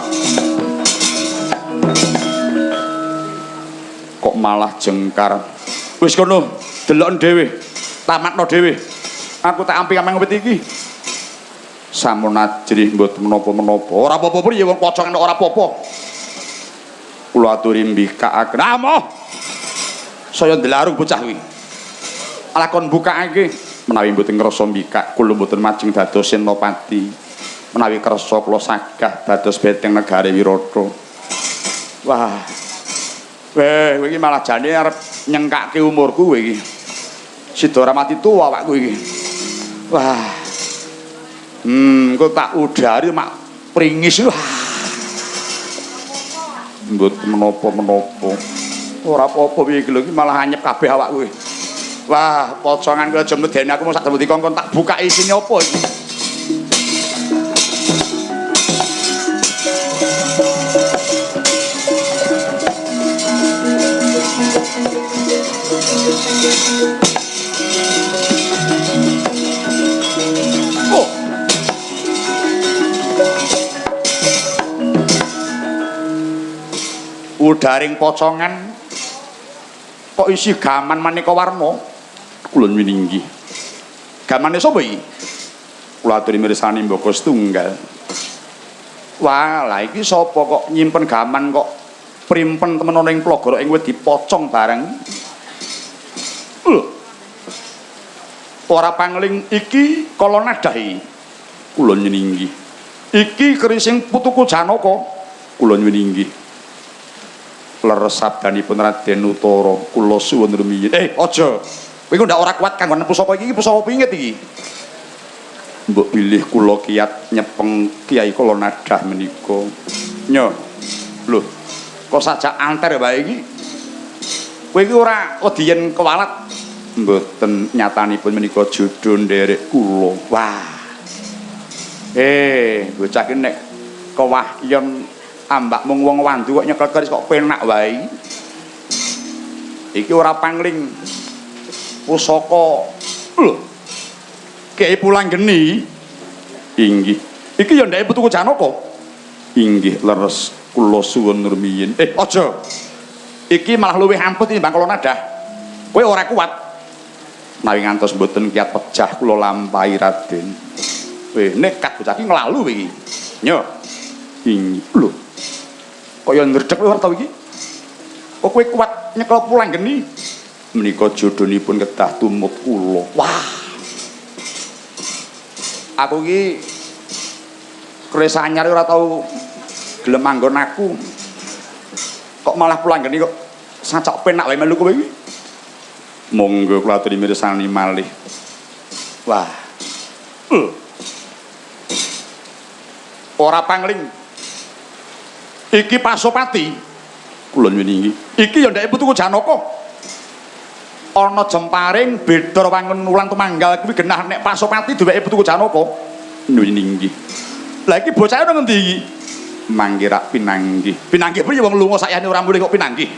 Speaker 1: Kok malah jengkar. Wis kono, deloken dhewe. Tamatno dhewe. Aku tak amping-amping wit iki. Sampun ajrih mboten menapa-menapa. Ora apa-apa priye wong pocongan ora apa-apa. Kula aturi mbikakaken. Amoh. Saya ndelaru bocah kuwi. Alakon bukake menawi mboten ngrasa mbikak kula mboten majeng dados senopati. Menawi kersa kula sagah dados beteng negari Wirata. Wah. Kowe iki malah jane arep nyengkake umurku kowe iki. Sida ora mati tuwa awakku iki. Wah. Kok tak udari mak pringis. Wah. Mboten menapa-menapa. Ora apa-apa piye iki lho iki malah anyep kabeh awakku iki. Wah, pocongan kowe aja medeni aku mau sak tembe dikon tak buka isine apa iki. Oh. Udaring pocongan kok isi gaman maneka warna. Kula nyuwun gamane sapa iki? Kula aturi mirsani mbaka setunggal. Wah, lah iki sapa kok nyimpen gaman kok primpen temen ana ing Plagara ing wit dipocong bareng. Ora pangling iki kala nadahi. Kula nyuwun inggih. Iki kerising putuku Janaka. Kula nyuwun inggih. Leres sabdanipun Raden Utara. Kula suwun rumiyin. Aja. Kowe ndak ora kuat kanggo pusaka iki pusaka pingit iki. Mbok bilih kula kiat nyepeng Kiai kala nadah menika. Nyo. Lho, kok sajak anter wae iki. Kowe iki ora wediyen kewalat. Mboten nyatanipun menika jodho nderek kula. Wah. Bocah iki nek kewahyon ambak mung wong wandu kok nyekel keris kok penak wae. Iki ora pangling pusaka. Lho. Kiai Pulanggeni. Inggih. Iki ya ndake putuku Janaka. Inggih, leres kula suwun rumiyin. Aja. Iki malah luwih amput tinimbang kala nadah. Kowe ora kuat. Nawi ngantos mboten kiat pejah kula lampahi Raden. Nekat bocah iki nglalu iki. Nyo. Inggih. Lho. Kok ya ndredeg kowe ora tau iki? Kok kowe kuat nyekel Pulanggeni? menika jodhonipun kedah tumut kula. Wah. Aku iki kres anyar ora tau gelem manggon aku. Kok malah pulang geni kok sacok penak wae melu kowe iki. Monggo kula aturi mirsani malih. Wah. Ora pangling. Iki Pasopati. Kula nyuwun iki ya ndeke putuku Janaka. Ana jemparing beda wangun wulan tumanggal kuwi genah nek Pasopati duweke putuku Janaka. Nyuwun inggih. Lah iki bocahe nang ngendi iki? Mangke rak pinanggih. Pinanggih priye wong lunga sayane ora mulih kok pinanggih.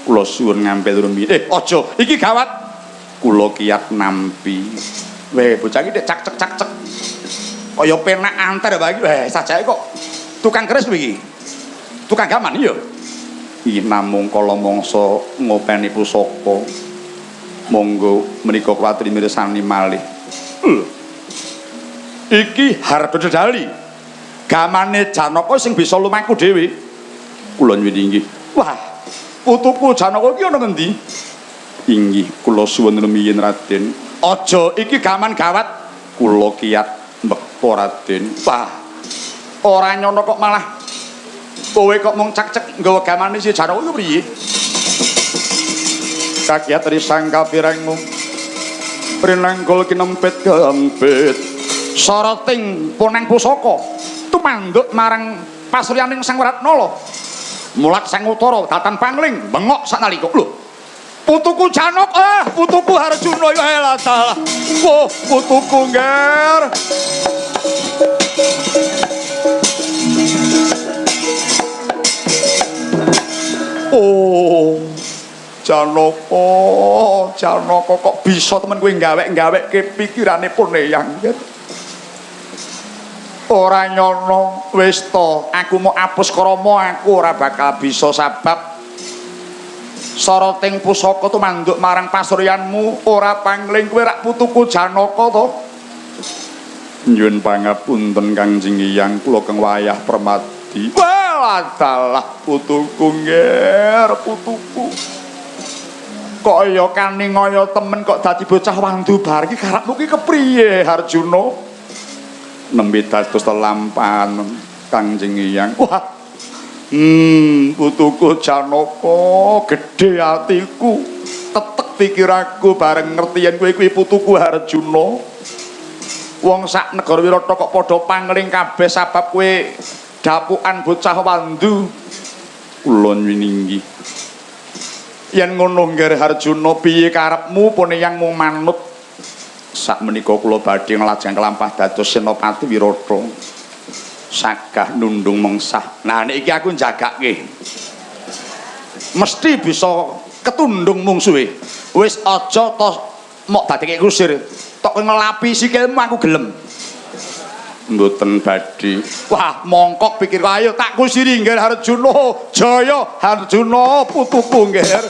Speaker 1: Kula suwun ngampil rumi. Aja, iki gawat. Kula kiyat nampi. Weh, bocah iki cak cek cak cek. Kaya penak antar wae iki. Weh, sajake kok tukang keris kuwi iki. Tukang gaman iya. Iki namung kala mangsa ngopeni pusaka. Monggo menika kula aturi mirsani malih. Iki Harda Dedali. Gamane Janaka sing bisa lumaku dhewe. Kula nyuwun inggih. Wah, putuku Janaka iki ana ngendi? Inggih, kula suwun rumiyin Raden. Aja, iki gaman gawat. Kula kiyat mbekta Raden. Wah, ora nyono kok malah kowe kok mung cak-cek nggawa gamane si Janaka iki priye? Kakiat risang kapirengmu. Prinanggul kinempit gampit. Soroting puneng pusaka tumanduk marang pasuryaning Sang Wiratnala. Mulat sang utara datan pangling bengok sanalika. Lho, putuku Janaka, putuku Harjuna ya elah dalah. Wah, putuku Nger. Oh, Janaka kok bisa temen kowe nggawe-nggawekke pikirane pun eyang. Ora nyono wis to, aku mau apus krama aku ora bakal bisa sabab soroting pusaka tumanduk marang pasuryanmu ora pangling kowe rak putuku Janaka to. Nyuwun pangapunten Kangjeng Hyang, kula keng wayah permadi. Walah putuku Nger, putuku. Kok ya kaningaya temen kok dadi bocah wandu bar iki karepmu ki kepriye Harjuna? Nembe dados telampahan Kangjeng Hyang. Wah. Putuku Janaka, gedhe atiku, tetek pikiranku bareng ngerti yen kowe kuwi putuku Harjuna. Wong sak negara Wirata kok padha pangling kabeh sabab kowe dapukan bocah wandu. Kula nyuwun inggih. Yen ngono Nger Harjuna, piye karepmu pun yang mung manut? Sakmenika kula badhe nglajeng kelampah dados Senopati Wirata. Sagah nundung mengsah. Nah niki aku njagake. Mesti bisa ketundung mungsuhe. Wis aja to mok dadeke kusir. Tok ngelapi sikilmu aku gelem. Mboten badhe. Wah, mongkok pikir ayo tak kusiri Nger Harjuna. Jaya Harjuna putuku Nger.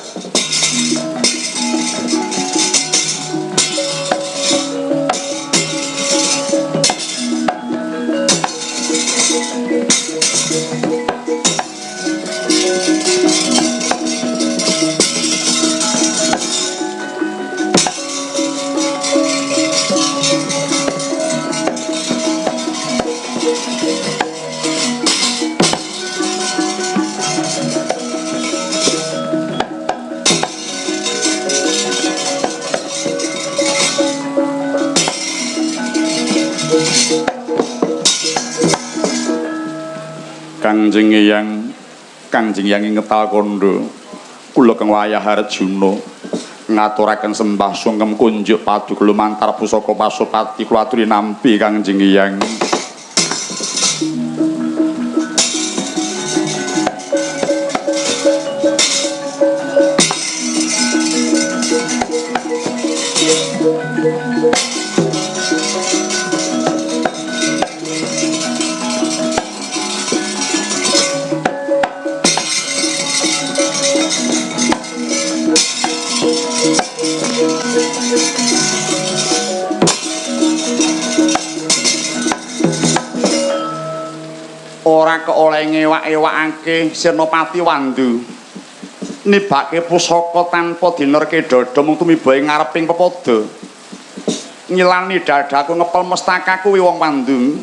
Speaker 1: Kangjeng Hyang ngetal kandha kula keng wayah Harjuna ngaturaken sembah sungkem kunjuk paduka lumantar pusaka Pasopati kula aturi nampi Kangjeng Hyang. Ora kok oleh ngewak-ewakake Senopati Wandu. nibake pusaka tanpa dinerke dada mung tumibae ngareping pepodo ngilani dadaku ngepel mestakaku wi wong Wandu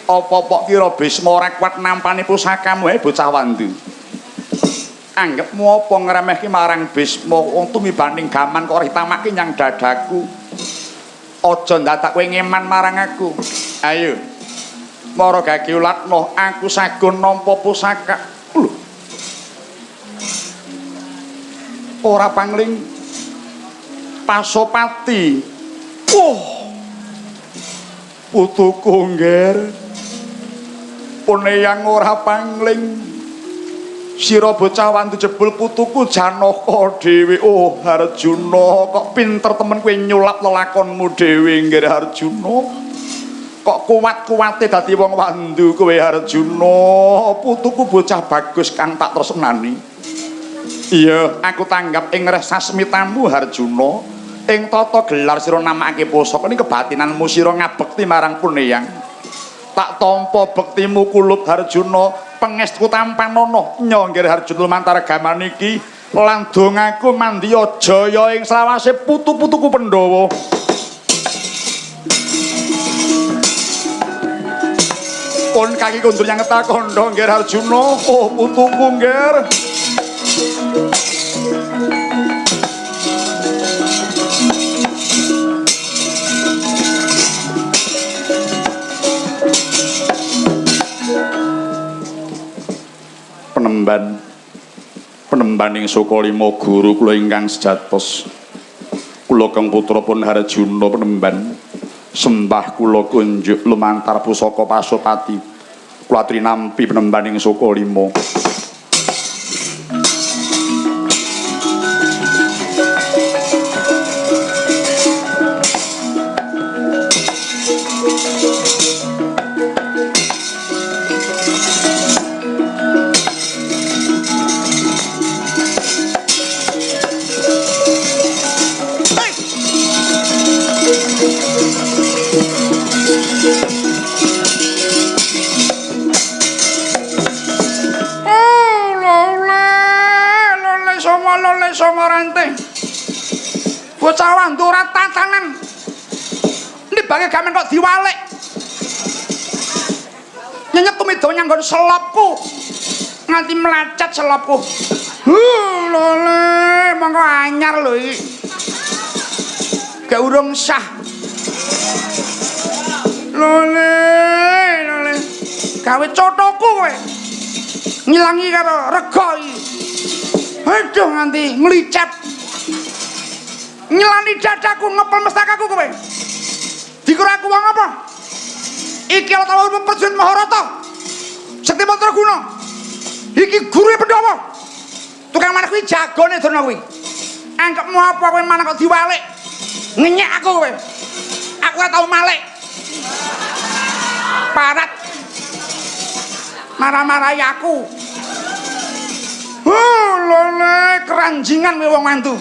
Speaker 1: apa-apa kira Bisma ora kuat nampani pusakamu bocah Wandu anggepmu apa ngremehke marang Bisma wong tumibaning gaman kok ora ditamake nyang dadaku aja ndadak kowe ngeman marang aku ayo mara gage ulatno aku sagun nampa pusaka lho ora pangling Pasopati putuku ngger puneyang ora pangling sira bocah Wandu jebul putuku Janaka dhewe Harjuna kok pinter temen kowe nyulap lelakonmu dhewe ngger Harjuna kok kuat-kuate dadi wong Wandu kowe Harjuna putuku bocah bagus kang tak tresnani iya aku tanggap ing resasmitamu Harjuna ing tata gelar sira namakake pusaka ini kebatinanmu sira ngabekti marang Puneyang tak tampa bektimu kulut Harjuna pengestku tampanana nyonggir Harjuna lumantar gaman iki lan dongaku mandya jaya ing selawase putu-putuku Pandhawa pun kaki kundur yang ngetakondho nggih Harjuna putuku nggih penembaning Sukalima guru kula ingkang sejatos kula kang putra pun Harjuna penemban sembah kula kunjuk lumantar pusaka Pasopati kula trinampi penembaning Sukalima Somorante bocah Wandu ora tatanan nibake gamen kok diwalik nyenyet tumido nyanggon selopku nganti melacat selopku lole mongko anyar lho iki gak urung sah lole gawe cotoku kowe ngilangi karo rega iki aduh nganti nglicap nyelani dadaku ngepel mestakaku kowe dikira aku wong apa iki ora tau perjun Maharata Sekti Mantraguna iki guru Pandhawa tukang manah kuwi jagone Durna kuwi anggepmu apa kowe manah kok diwalik ngenyek aku kowe aku ora tau malik parat marah-marahi aku lole keranjingan kowe wong Wandu.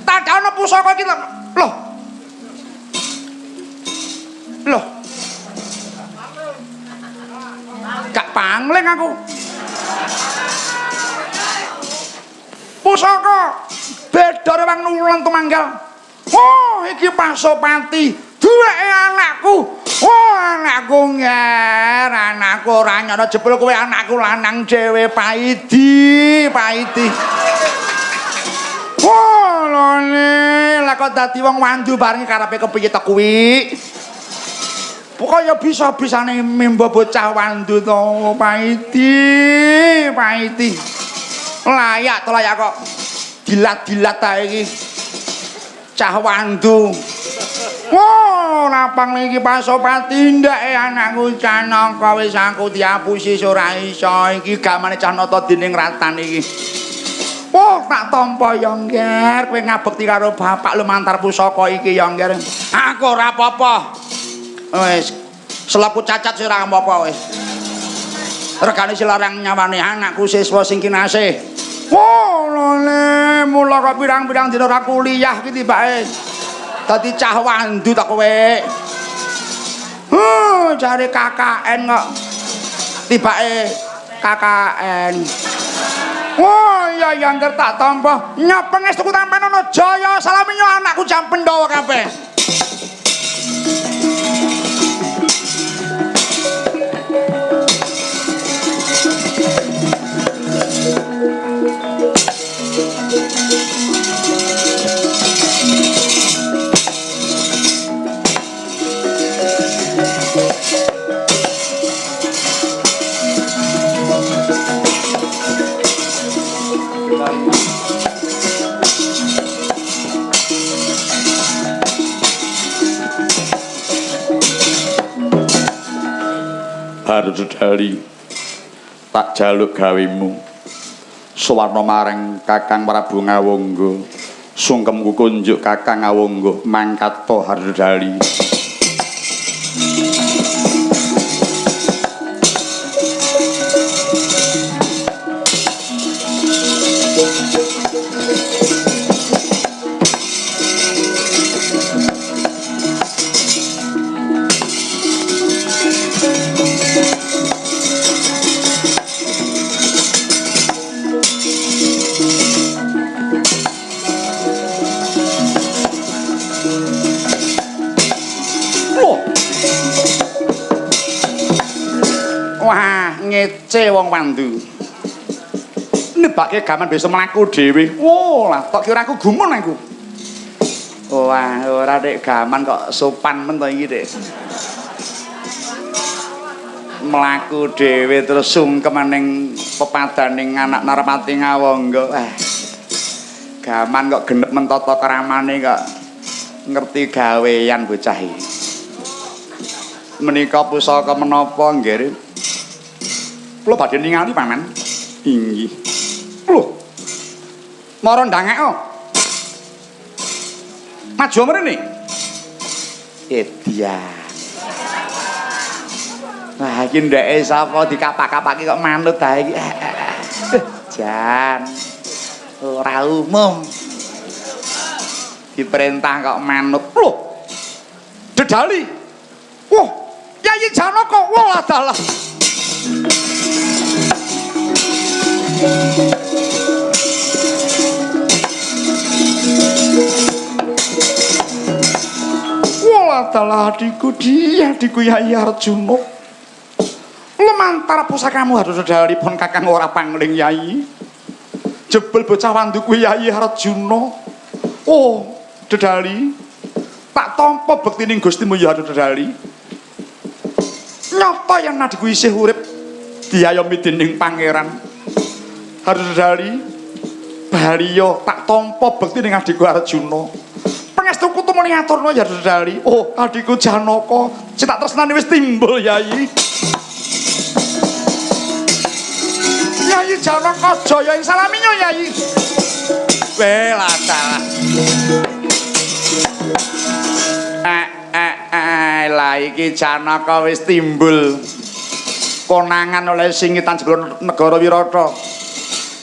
Speaker 1: Tadana pusaka iki lho. Loh. Gak pangling aku. Pusaka beda wong nuwun tumanggal. Oh, iki Pasopati, duweke anakku. Oh, anakku nger, anakku ora nyono jebul kowe anakku lanang dhewe Paidi. Oh, lone, lah kok dadi wong Wandu bareng karepe kepiye to kuwi? Pokoke bisa-bisane mimba bocah Wandu to, Paidi. Layak to layak kok. Dilat-dilat ta iki. Cah Wandu. Oh, lapang iki Pasopati ndake anakku Janaka wis aku diapusi ora iso iki gamane cah nata dening ratan iki. Oh, tak tampa ya ngger kowe ngabekti karo bapak lumantar pusaka iki ya ngger. Aku ora apa-apa. Wis selapku cacat sih ora apa-apa wis. Regane silarang nyawane anakku siswa sing kinasih. Oh, lole mula kok pirang-pirang dina ora kuliah iki tibake. Dadi cah Wandu tak kowe. Jare KKN kok. Tibake KKN. Oh iya yang tak tampa. Nyapeng estuku tampen ana jaya salami anakku jam Pandhawa kabeh. Harudali tak jaluk gawimu suwarna maring Kakang Prabu Ngawangga sungkemku kunjuk Kakang Ngawangga mangkata Harudali. Wah, ngece wong Wandu. Nebake gaman besok mlaku dhewe. Wah, lah tok kira aku gumun aku. Wah, ora Dik gaman kok sopan men to iki, Dik. Mlaku dhewe terus sungkem ning pepadaning anak Narpati Ngawangga. Wah. Gaman kok genep men tata kramane kok ngerti gawean bocah iki. Menika pusaka menapa nggih? Kula badhe ningali paman. Inggih. Lho. Mara ndangek. Maju mrene. Edia. Wah, iki ndeke sapa dikapak-kapaki kok manut ta iki. Jan. Ora umum. Diperintah kok manut. Lho. Dedali. Wah, Yayi Janaka. Wah, dalah. Wala dalah adikku Yayi Arjuna. Lemantara pusakamu harus dalipun Kakang ora pangling Yayi. Jebul bocah Wandu kuwi Yayi Arjuna. Oh, Dedali. Tak tampa bektining Gustimu ya Dedali. Nyata yen adikku isih urip diayomi dening pangeran. Harus Dedali. Baliya tak tampa bektining adikku Arjuna. Pangestuku tumuni aturna ya Dedali. Oh, adikku Janaka, cetak tresnane wis timbul Yayi. Yayi Janaka Jaya ing salaminya Yayi. Lah salah. Lah iki Janaka wis timbul. Konangan oleh singitan jebul negara Wirata.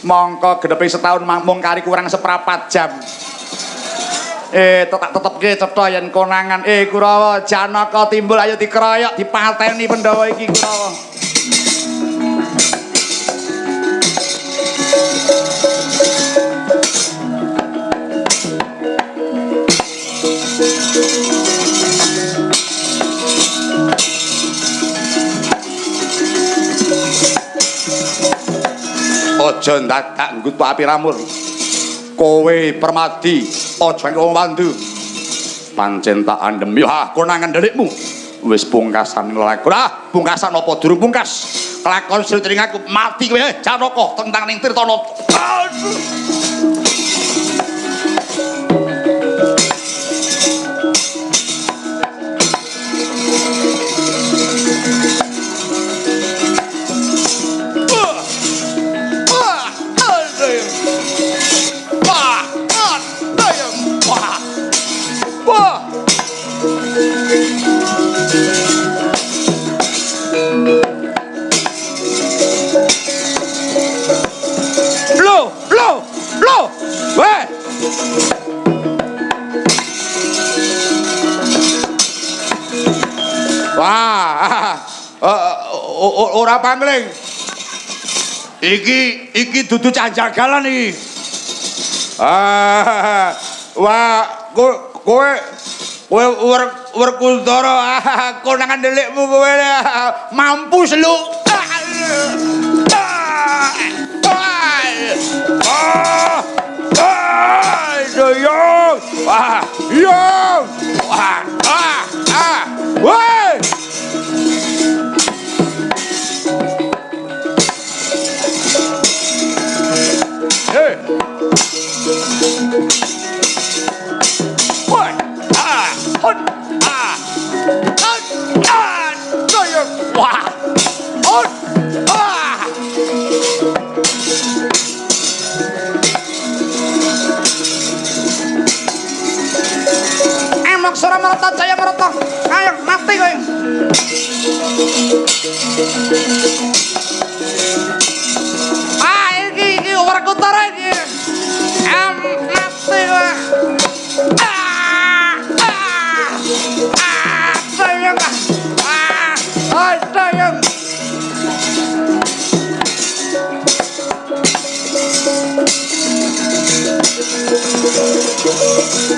Speaker 1: Mongko gedheping setahun mung kari kurang seprapat jam. Tetepke cetha yen konangan. Kurawa Janaka timbul ayo dikeroyok dipateni Pandhawa iki Kurawa. Aja ndadak nggutu api ramur. Kowe Permadi, aja wong Wandu. Pancen tak andhem ya konangan delikmu. Wis pungkasan nglakon. Pungkasan apa durung pungkas? Kelakon sritring aku mati kowe Janaka tentang ning Tirtana. Wah, ora pangling. Iki dudu canjagalan iki. Wah, kowe Werkudara, konangan delikmu kowe mampus lu. Yo. Woi. Hey. Woi. Hot. Wah. Hot. Maksara Marata Jaya Marata. Ayo mati kowe. Iki Werkudara iki. Mati kowe. Sayang. Sayang.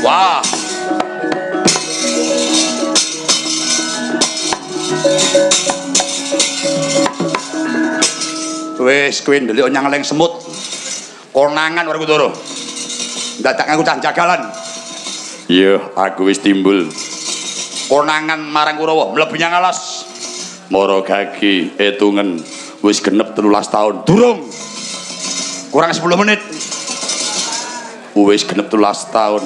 Speaker 1: Wah. Wis kowe ndelik nyang leng semut. Konangan Werkudara. Dadak ngaku canjagalan. Iya, aku wis timbul. Konangan marang Kurawa mlebu nyang alas. Mara gagi etungen wis genep 13 taun. Durung. Kurang 10 menit. Wis genep 13 taun.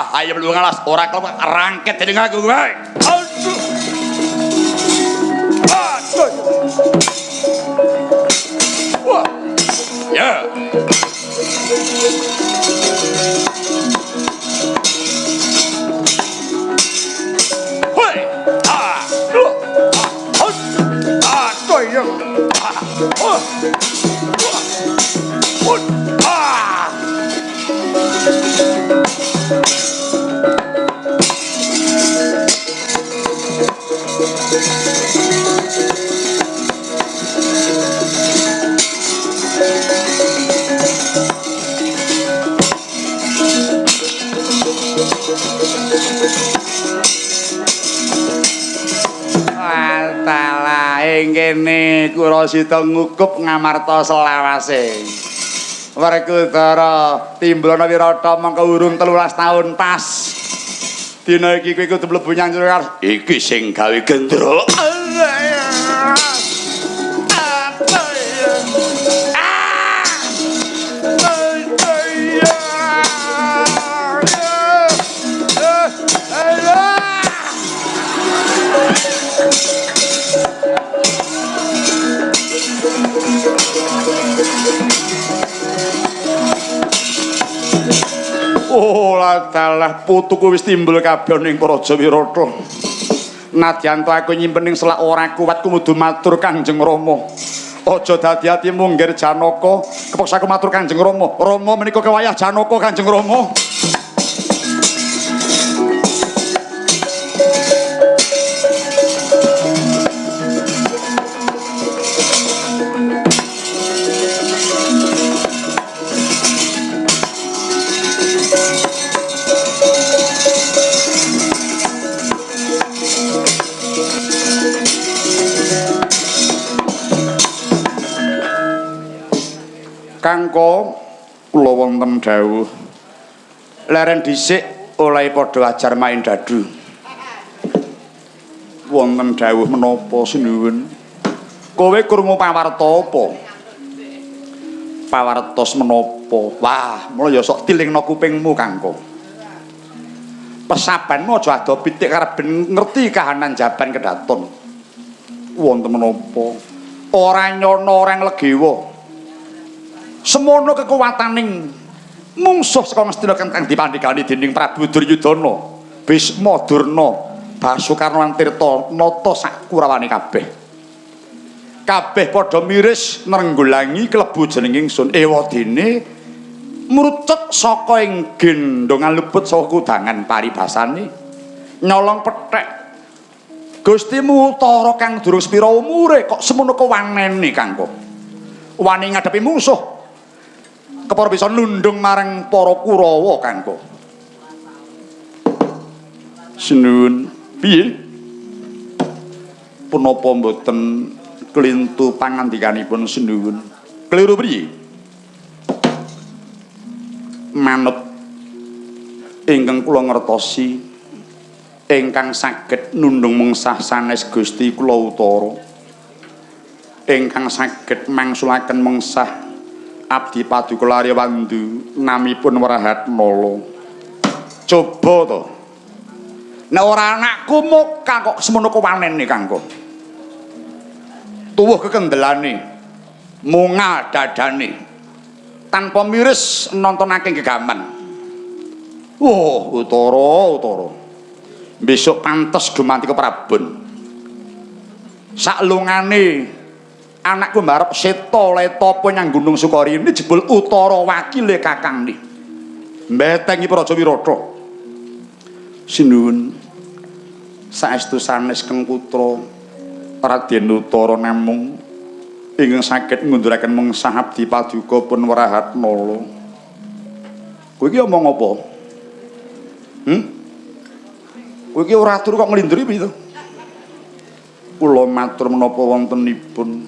Speaker 1: Ayo mlebu alas, ora kelep rangket dening aku kowe. Aduh. Wah. Ya. Hoi. Toyong. Oh. Kene Kurasita ngukup ngamarta selawase. Werkudara timblana wirata mangka urung 13 taun pas. Dina iki kowe kudu mlebu nyang jero. Iki sing gawe gendro. Oh dalah putuku wis timbul kabeh ning Praja Wirata. Nadyan to aku nyimpen ning selak ora kuat kudu matur Kanjeng Rama. Aja dadi ati munggir Janaka, kepeksa aku matur Kanjeng Rama. Rama menika kewayah Janaka Kanjeng Rama. Kangko kula wonten dawuh leren dhisik oleh padha ajar main dadu. Wonten dawuh menapa sinuwun? Kowe krungu pawarta apa? Pawartos menapa? Wah, mula ya sok tilingna kupingmu Kangko. Pesabanmu aja ado pitik karep ben ngerti kahanan jaban kedaton. Wonten menapa? Ora nyono orang legewa. Semono kekuwataning mungsuh saka Ngastina kang dipandhegani dening Prabu Duryudana, Bisma, Durna, Basukarna lan Tirta nata sak kurawane kabeh. Kabeh padha miris nrenggulangi klebu jeneng ingsun ewadene mrucut saka ing gendongan luput saka kudangan paribasane nyolong pethek. Gustimu Utara kang durung sepira umure kok semono kewanene Kangko. wani ngadepi musuh kepara bisa nundung marang para Kurawa Kangko. Sinuwun piye punapa mboten klintu pangandikanipun sinuwun kliru piye manut ingkang kula ngertosi ingkang saged nundung mengsah sanes Gusti kula utara ingkang saged mangsulaken mengsah abdi paduka Larya Wandu namipun Warahatnala. Coba to nek ora anakku muka kok semono kewanene Kangko tuwuh kekendelane mungal dadane tanpa miris nontonake gegaman. Utara besok pantes gumanti keprabon saklungane anakku mbarep Seta Leta apa nyang Gunung Sukarini jebul Utara wakile kakang ni mbetengi Praja Wirata. Sinuwun saestu sanes Keng Putra Raden Utara namung ingkang saged ngunduraken mengsah abdi paduka pun Warahatnala. Kowe iki omong apa? Kowe iki ora atur kok nglindri piye to? Kula matur menapa wontenipun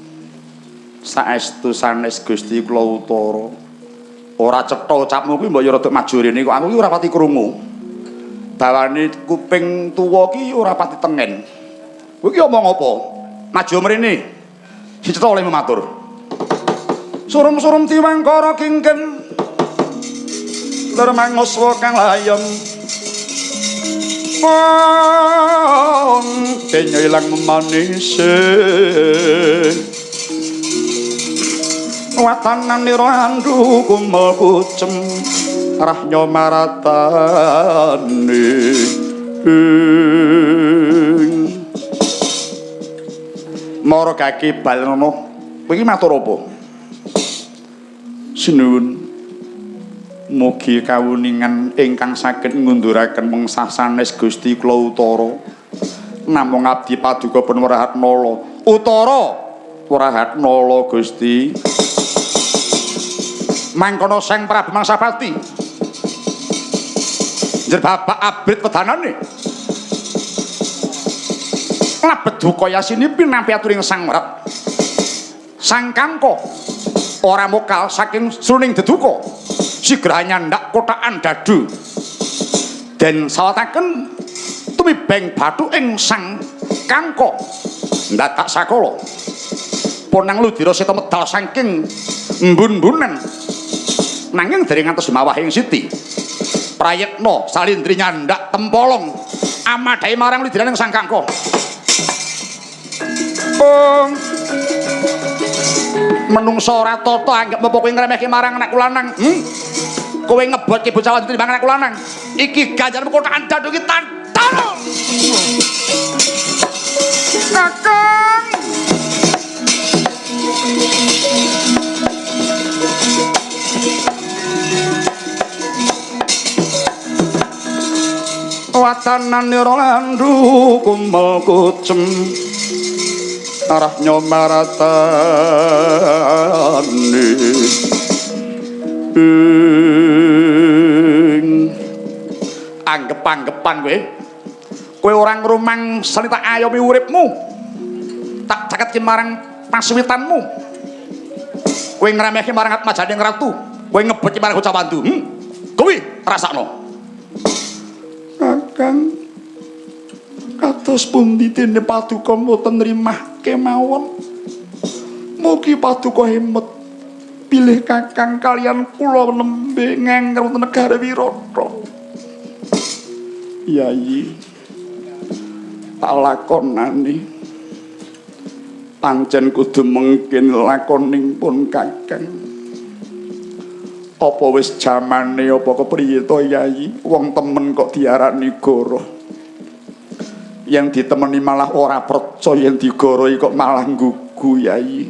Speaker 1: saestu sanes Gusti kula utara. Ora cetha ucapmu kuwi mbok yo rada maju rene kok aku iki ora pati krungu. Bawane kuping tuwa ki ora pati tengen. Kowe iki omong apa? Maju mrene. Si cetha oleh matur. Surum-surum tiwangkara kingken Darmangoswa kang layem Kenya ilang manis watanan nirandu kumel kucem rahnya maratane mara kaki balenono kowe iki matur apa sinuwun mugi kawuningan ingkang saged ngunduraken mengsah sanes Gusti kula utara namung abdi paduka pun Warahatnala utara Warahatnala Gusti mangkono Sang Prabu Mangsapati njer bapak abrit wedanane labet duka yasini pinampi aturing Sang Marat Sang Kangko ora mokal saking sruning deduka sigranya ndak kotakan dadu dan sawataken tumibeng bathu ing Sang Kangko ndatak sakala ponang ludira seta medal saking embun-embunan nanging dereng ngantos mawahing siti prayekna salindri nyandak tempolong amadhae marang ludiraning Sang Kangko. Menungso ora tata anggap apa kowe ngremehke marang anak lanang. Kowe ngebotke bocah wadon timbang anak lanang. Iki ganjaran kotakan dadu iki tantang. Kakang. Watanan nira landu kumel kucem arah nyomaratane anggep-anggepan kowe ora ngrumang selita ayomi uripmu tak caket marang pasuwitanmu kowe ngremehke marang atmajaning ratu kowe ngebet marang Bocah Wandu kuwi rasakno Kakang kados pundi dene paduka mboten nrimah kemawon mugi paduka hemet pilih Kakang kalian kula nembe ngengker wonten negara Wirata. Yayi tak lakonane pancen kudu mengkin lakoning pun Kakang. Apa wis jamane apa kepriye to Yayi wong temen kok diarani goroh yang ditemeni malah ora percaya yang digoroi kok malah nggugu Yayi.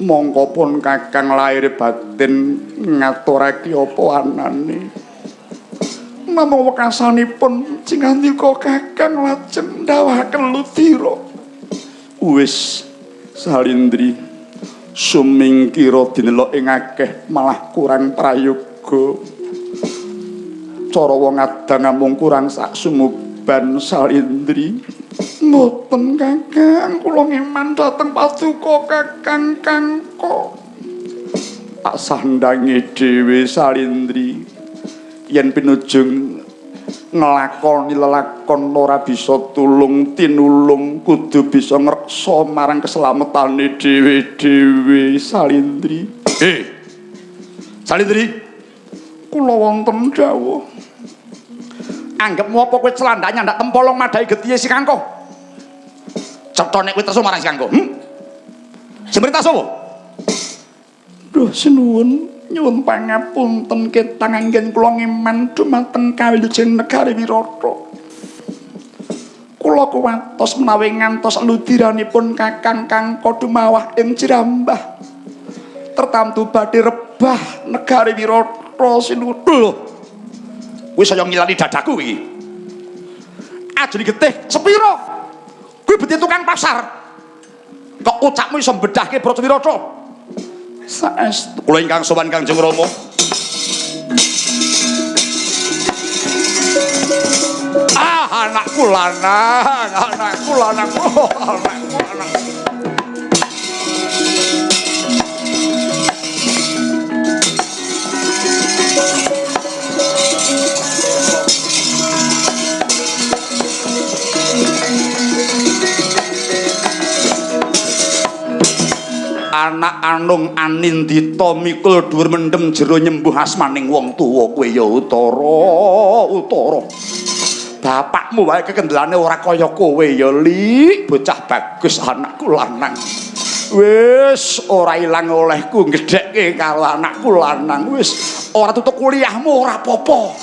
Speaker 1: Mongko pun Kakang lahir batin ngaturake apa anane namung wekasanipun cingandika Kakang lajeng ndawahaken ludira wis salindri sumingkira dinelok ing akeh malah kurang prayoga. Cara wong adang amung kurang sak sumuban Salindri. Mboten Kakang, kula ngeman dhateng paduka Kakang Kangko. Tak sandangi dhewe Salindri. Yen pinujung nglakoni lelakon ora bisa tulung tinulung kudu bisa ngreksa marang keslametane dhewe-dhewe Salindri. Salindri, kula wonten dawuh. Anggepmu apa kowe celandanya ndak tempolong madai getihe si Kangko? Cetone kowe terus marang si Kangko. Sing perintah sapa? Duh sinuwun. Nyuwun pangapunten ketang anggen kula ngeman dumateng Kawilujengan Negari Wirata. Kula kuwatos menawi ngantos ludiranipun Kakang Kangko dumawah ing Cirambah. Tertamtu badhe rebah Negari Wirata sinuwun. Lho. Kuwi saya ngilani dadaku iki. Ajeng getih sepira? Kuwi beti tukang pasar. Kok ucapmu iso mbedahke Brata Wirata? Saestu kula ingkang sowan Kanjeng Rama. Anakku lanang, anakku lanang. Anak anung anindita mikul dhuwur mendem jero nyembuh asmaning wong tuwa kowe ya Utara. Bapakmu wae kekendelane ora kaya kowe ya Li, bocah bagus anakku lanang. Wis ora ilang olehku gedhekke karo anakku lanang. Wis ora tutuk kuliahmu ora apa-apa.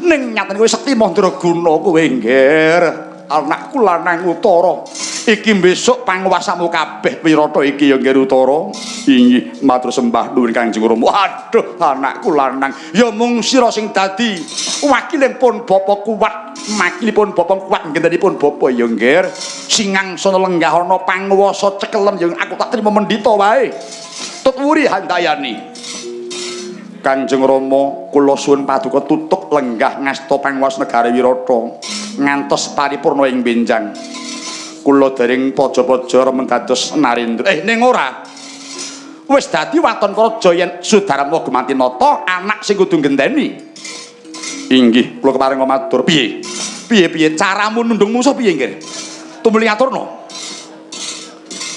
Speaker 1: Ning nyatane kowe sekti mandraguna kowe ngger. Anakku lanang Utara. Iki besok panguwasamu kabeh Wirata iki ya Ngger Utara. Inggih matur sembah nuwun Kanjeng Rama. Waduh anakku lanang ya mung sira sing dadi wakilipun bapa kuat, makilipun bapa kuat nggentenipun bapa ya Ngger. Singangsana lenggah ana panguwasa cekelem ya aku tak trima mendhita wae. Tut wuri handayani. Kanjeng Rama kula suwun paduka tutuk lenggah ngasta panguwasa negari Wirata ngantos paripurna ing benjang. Kula dereng paja-paja remen dados Narendra. Ning ora. Wis dadi waton praja yen Sudarma Gemantinata anak sing kudu nggenteni. Inggih, kula keparing matur. Piye? Piye caramu nundung musuh piye, Nggih? Tumuli aturna.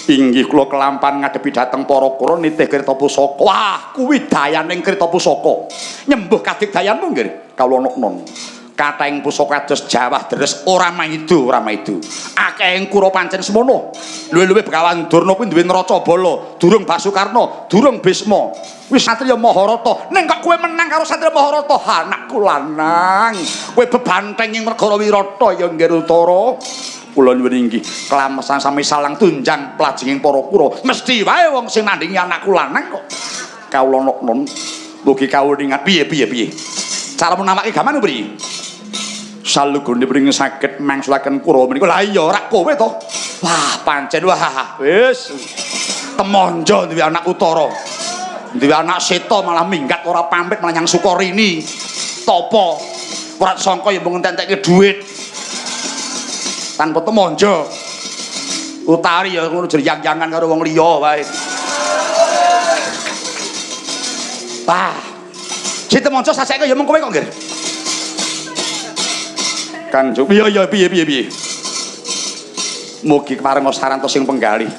Speaker 1: Inggih, kula kelampan ngadepi dhateng para kura nitih krita pusaka. Wah, kuwi dayaning krita pusaka. Nyembuh kadigdayanmu, Nggih. Kawula nok-non. Kathahing pusaka kados Jawah deres ora maidu. Akeh ing kura pancen semono. Luwih-luwih Begawan Durna kuwi duwe neraca bala, durung Basukarna, durung Bisma. Wis Satriya Maharata. Ning kok kowe menang karo Satriya Maharata, anakku lanang. Kowe bebanteng ing negara Wirata ya Ngger Utara. Kula nyuwun inggih, kelamesan sami salang tunjang plajenging para kura. Mesti wae wong sing nandhingi anakku lanang kok. Kawula nok-non. Mugi kawuningan piye. Caramu namake gaman priye? Salugune pring saged mangsulaken kura menika. Lah iya ora kowe to. Wah, pancen wah wis temonjo duwe anak Utara. Duwe anak Seta malah minggat ora pamit malah nyang Sukarini. Tapa ora sangka ya mung entek-entekke dhuwit. Tanpa temonjo. Utari ya ngono jerjang-jangan karo wong liya wae. Wah. Si temonjo saseke ya mung kowe kok, Nggih. Kanjeng piye. Mugi keparing sarantos sing penggalih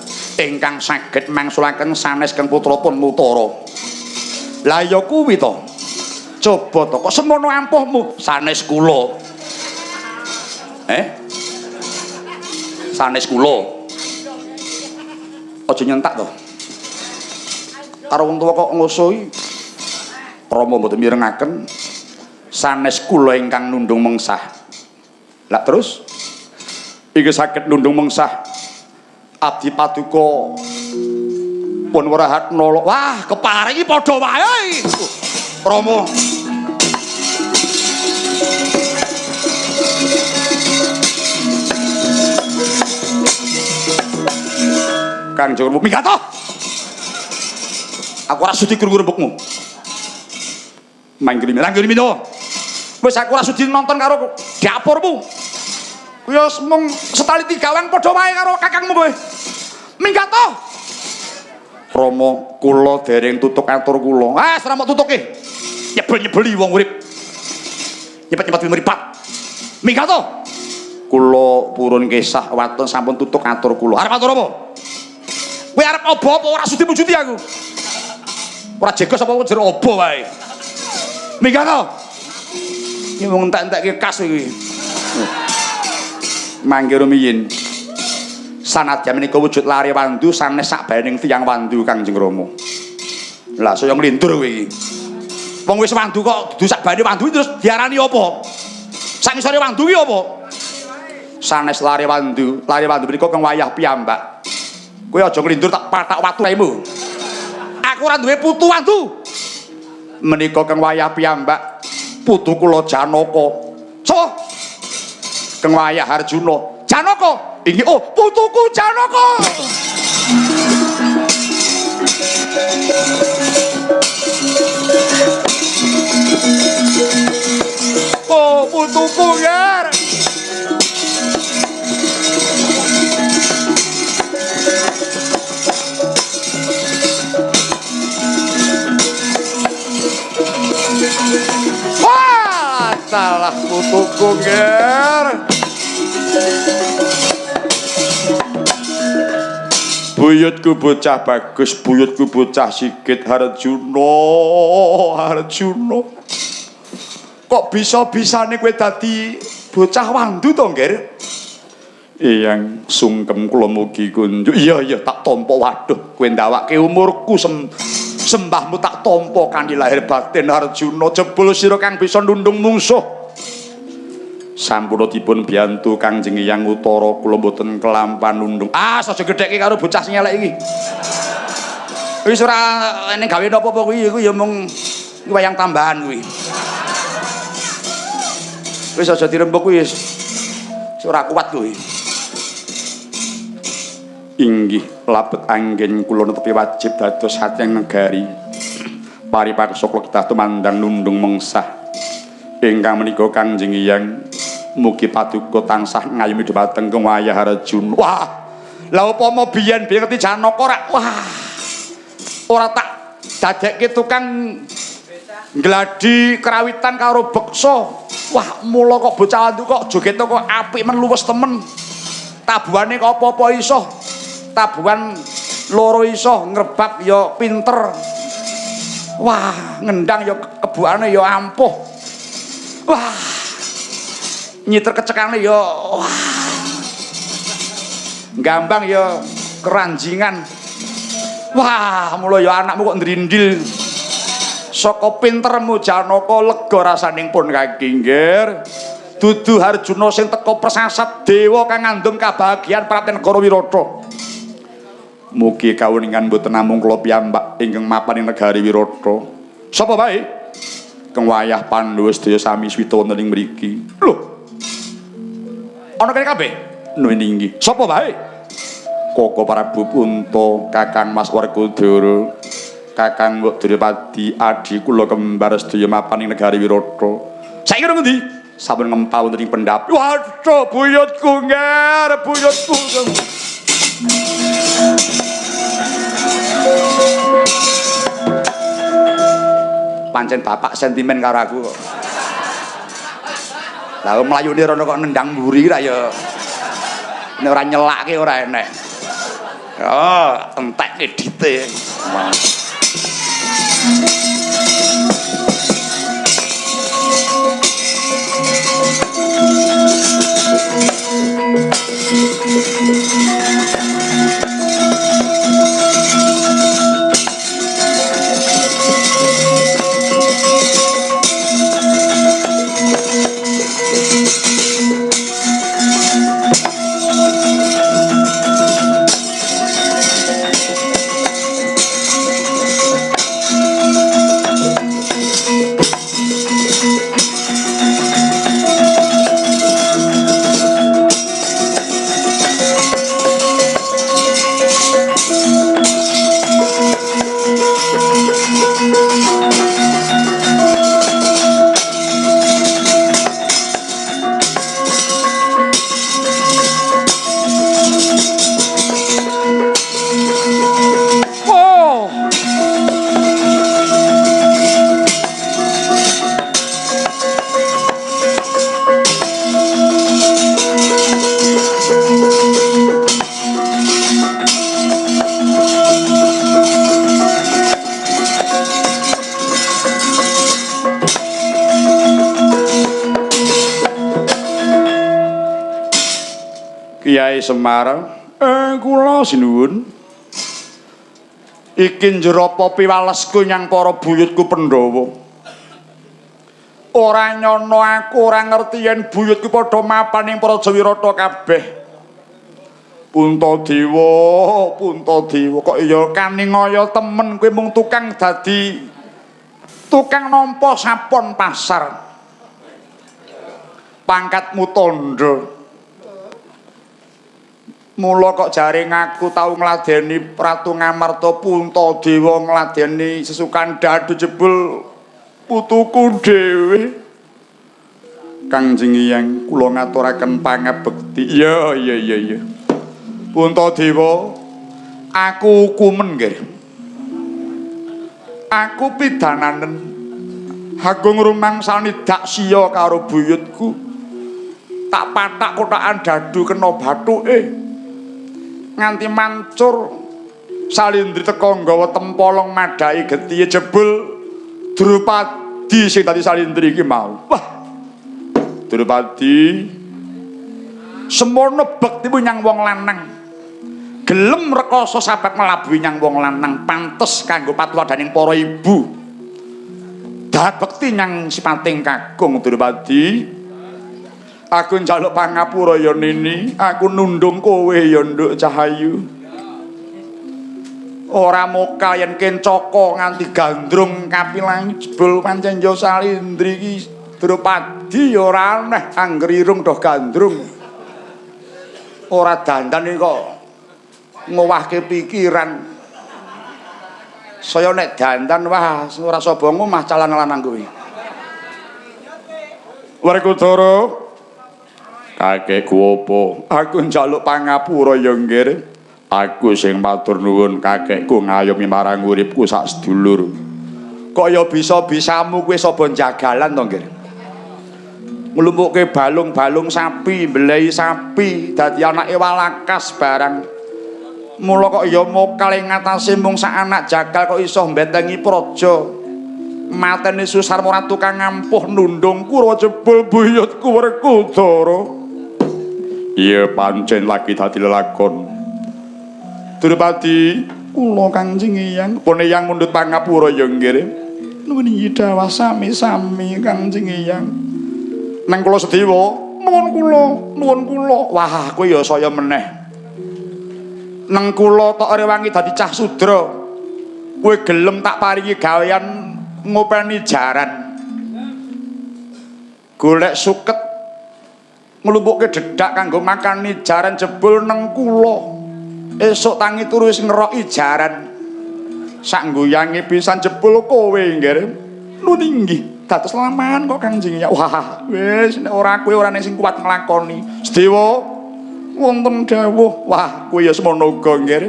Speaker 1: ingkang saged mangsulaken sanes kang putrapun Utara. Lah ya kuwi to. Coba to kok semono ampuhmu sanes kula. Sanes kula. Aja nyentak to. Karo wong tuwa kok ngusui. Rama mboten mirengaken sanes kula ingkang nundung mengsah. Lah terus iki saged nundung mengsah abdi paduka pun werahat nolo. Wah, keparingi padha wae. Rama. Kanjeng minggat to. Aku ora sudi krungu rembugmu. Manggri Mino. Wis aku ora sudi nonton karo dapurmu. Kuwi mung setali tigawan padha wae karo kakangmu kowe. Minggat to. Rama kula dereng tutuk atur kula. Ora mok tutuke. Nyebel-nyebeli wong urip. Nyepet-nyepet mripat. Minggat to. Kula purun kesah waton sampun tutuk atur kula. Arep atur apa? Kowe arep apa ora sudi mujuti aku? Ora jegos apa jero obo wae. Minggat to. Iki wong entek-entekke kas iki. Mangke rumiyin. Sanadyan menika wujud lare wandu sanes sakbaning tiyang wandu Kangjeng Rama. Lah saya nglindur kowe iki. Wong wis wandu kok dudu sakbane wandu terus diarani apa? Sak ngisore wandu ki apa? Sanes lare wandu menika kang wayah piyambak. Kowe aja nglindur tak pathak watu raimu. Aku ora duwe putu wandu. Menika kang wayah piyambak putu kula Janaka. Sapa? Kang wayah Arjuna. Janaka. Inggih putuku Janaka. Putuku yer. Wah, salah putuku yer. Buyutku bocah bagus, buyutku bocah sikit Arjuna. Kok bisa-bisane kowe dadi bocah wandu to, Nger? Eyang sungkem kula mugi kunjuk. Iya tak tampa. Waduh, kowe ndawake umurku sembahmu tak tampa kanthi lahir batin Arjuna. Jebul sira kang bisa nundung mungsuh. Sampun dipun biyantu Kangjeng Hyang Utara kula mboten kelampan nundung. Aja gedhekke karo bocah sing elek iki. Wis ora ning gawe napa-apa kuwi iku ya mung wayang tambahan kuwi. Wis aja dirembuk kuwi wis ora kuat kuwi. Inggih labet anggen kula netepi wajib dados saking negari. Paripaksa kula kedah tumandang nundung mengsah. Ingkang menika Kangjeng Hyang mugi paduka tansah ngayomi dhumateng Kang Wayah Arjuna. Wah, lha upama biyen ngerti Janaka ora tak dadekke tukang gladi kerawitan karo beksa. Wah, mula kok bocah wandu kok joget kok apik men luwes temen. Tabuhane kok apa-apa iso. Tabuhan loro iso ngrebab ya pinter. Wah, ngendang ya kebukane ya ampuh. Wah, nyiter kecekane ya wah, gambang ya keranjingan. Wah, mula ya anakmu kok ndrindil. Saka pintermu Janaka lega rasaning pun kaki, Nger. Dudu Arjuna sing teka persasat dewa kang ngandung kabahagiaan Praten Negara Wirata. Mugi kawuningan mboten namung kula piyambak ingkang mapan ing negari Wirata. Sapa wae? Kang Wayah Pandhawa sedaya sami swita wonten ing mriki. Lho. Ana kene kabeh? Nuwun inggih. Sapa wae? Koko Prabu Punta, Kakang Mas Werkudara, Kakang Mbok Duripadi, adi kula kembar sedaya mapan ing negari Wirata. Saiki ngendi? Sampun ngempal wonten ing pendhap. Waduh, buyutku Nger, buyutku. Pancen bapak sentimen karo aku kok. Lah mlayune rono kok nendang mburi ra ya. Nek ora nyelake ora enek. Oh, entek edite. Kyai Semar, kula sinuwun. Iki njero apa piwalesku nyang para buyutku Pandhawa. Ora nyono aku ora ngerti yen buyutku padha mapan ing Praja Wirata kabeh. Puntadewa kok ya kaningaya temen kowe mung tukang nampa sapon pasar. Pangkatmu tandha. Mula kok jaring aku tau ngladeni Ratu Ngamarta, Puntadewa ngladeni Sesukan Dadu jebul putuku dhewe. Kangjeng Hyang kula ngaturaken pangabekti. Iya. Puntadewa, aku kumen nggih. Aku pidananen. Agung rumangsani dak siya karo buyutku. Tak pathak kotakan dadu kena bathuke. Nganti mancur Salindri teka nggawa tempolong madhai getihe jebul Drupadi sing dadi Salindri iki mau. Wah. Drupadi semono bektimu nyang wong lanang. Gelem rekoso sabak melabuhi nyang wong lanang pantes kanggo patuwadaning para ibu. Dahat bekti nyang sipating kakung Drupadi. Aku njaluk pangapura ya Nini, aku nundung kowe ya Nduk Cahayu. Ora mokal yen kencaka nganti gandrung kapilang jebul pancen ya Salindri iki Drupadi ya ora aneh angger irung doh gandrung. Ora dandan iki kok ngowahke pikiran. Saya nek dandan wah ora sobong omah calon lanang kuwi. Werkudara kakekku apa? Aku njaluk pangapura ya nggih. Aku sing matur nuwun kakekku ngayomi marang uripku sak sedulur. Kok ya bisa-bisamu kowe sapa jagalan to nggih. Nglumpukke balung-balung sapi, mblehi sapi, dadi anake walakas barang. Mula kok ya mokal ing ngatasé mung sak anak jagal kok iso mbentengi praja. Mateni Susarma Ratu kang ngampuh nundung kura jebul buyutku Werkudara. Iya pancen lagi dadi lelakon. Drupadi kula Kangjeng Hyang pun Hyang mundhut pangapura ya nggih. Nuwun dawuh sami-sami Kangjeng Hyang. Nang kula Sedewa nuwun kula. Wah kowe ya saya meneh. Nang kula tok rewangi dadi cah sudra. Kowe gelem tak paringi gawean ngopeni jaran. Golek suket nglumpukke dedak kanggo makani jaran jebul nang kula. Esuk tangi turu wis ngeroki jaran. Sak nggoyange pisan jebul kowe nggih. Nun inggih dados lamaan kok Kangjeng ya. Wah, wis nek ora kowe ora nek sing kuat nglakoni. Sedewa wonten dawuh. Wah, kowe ya semono uga nggih.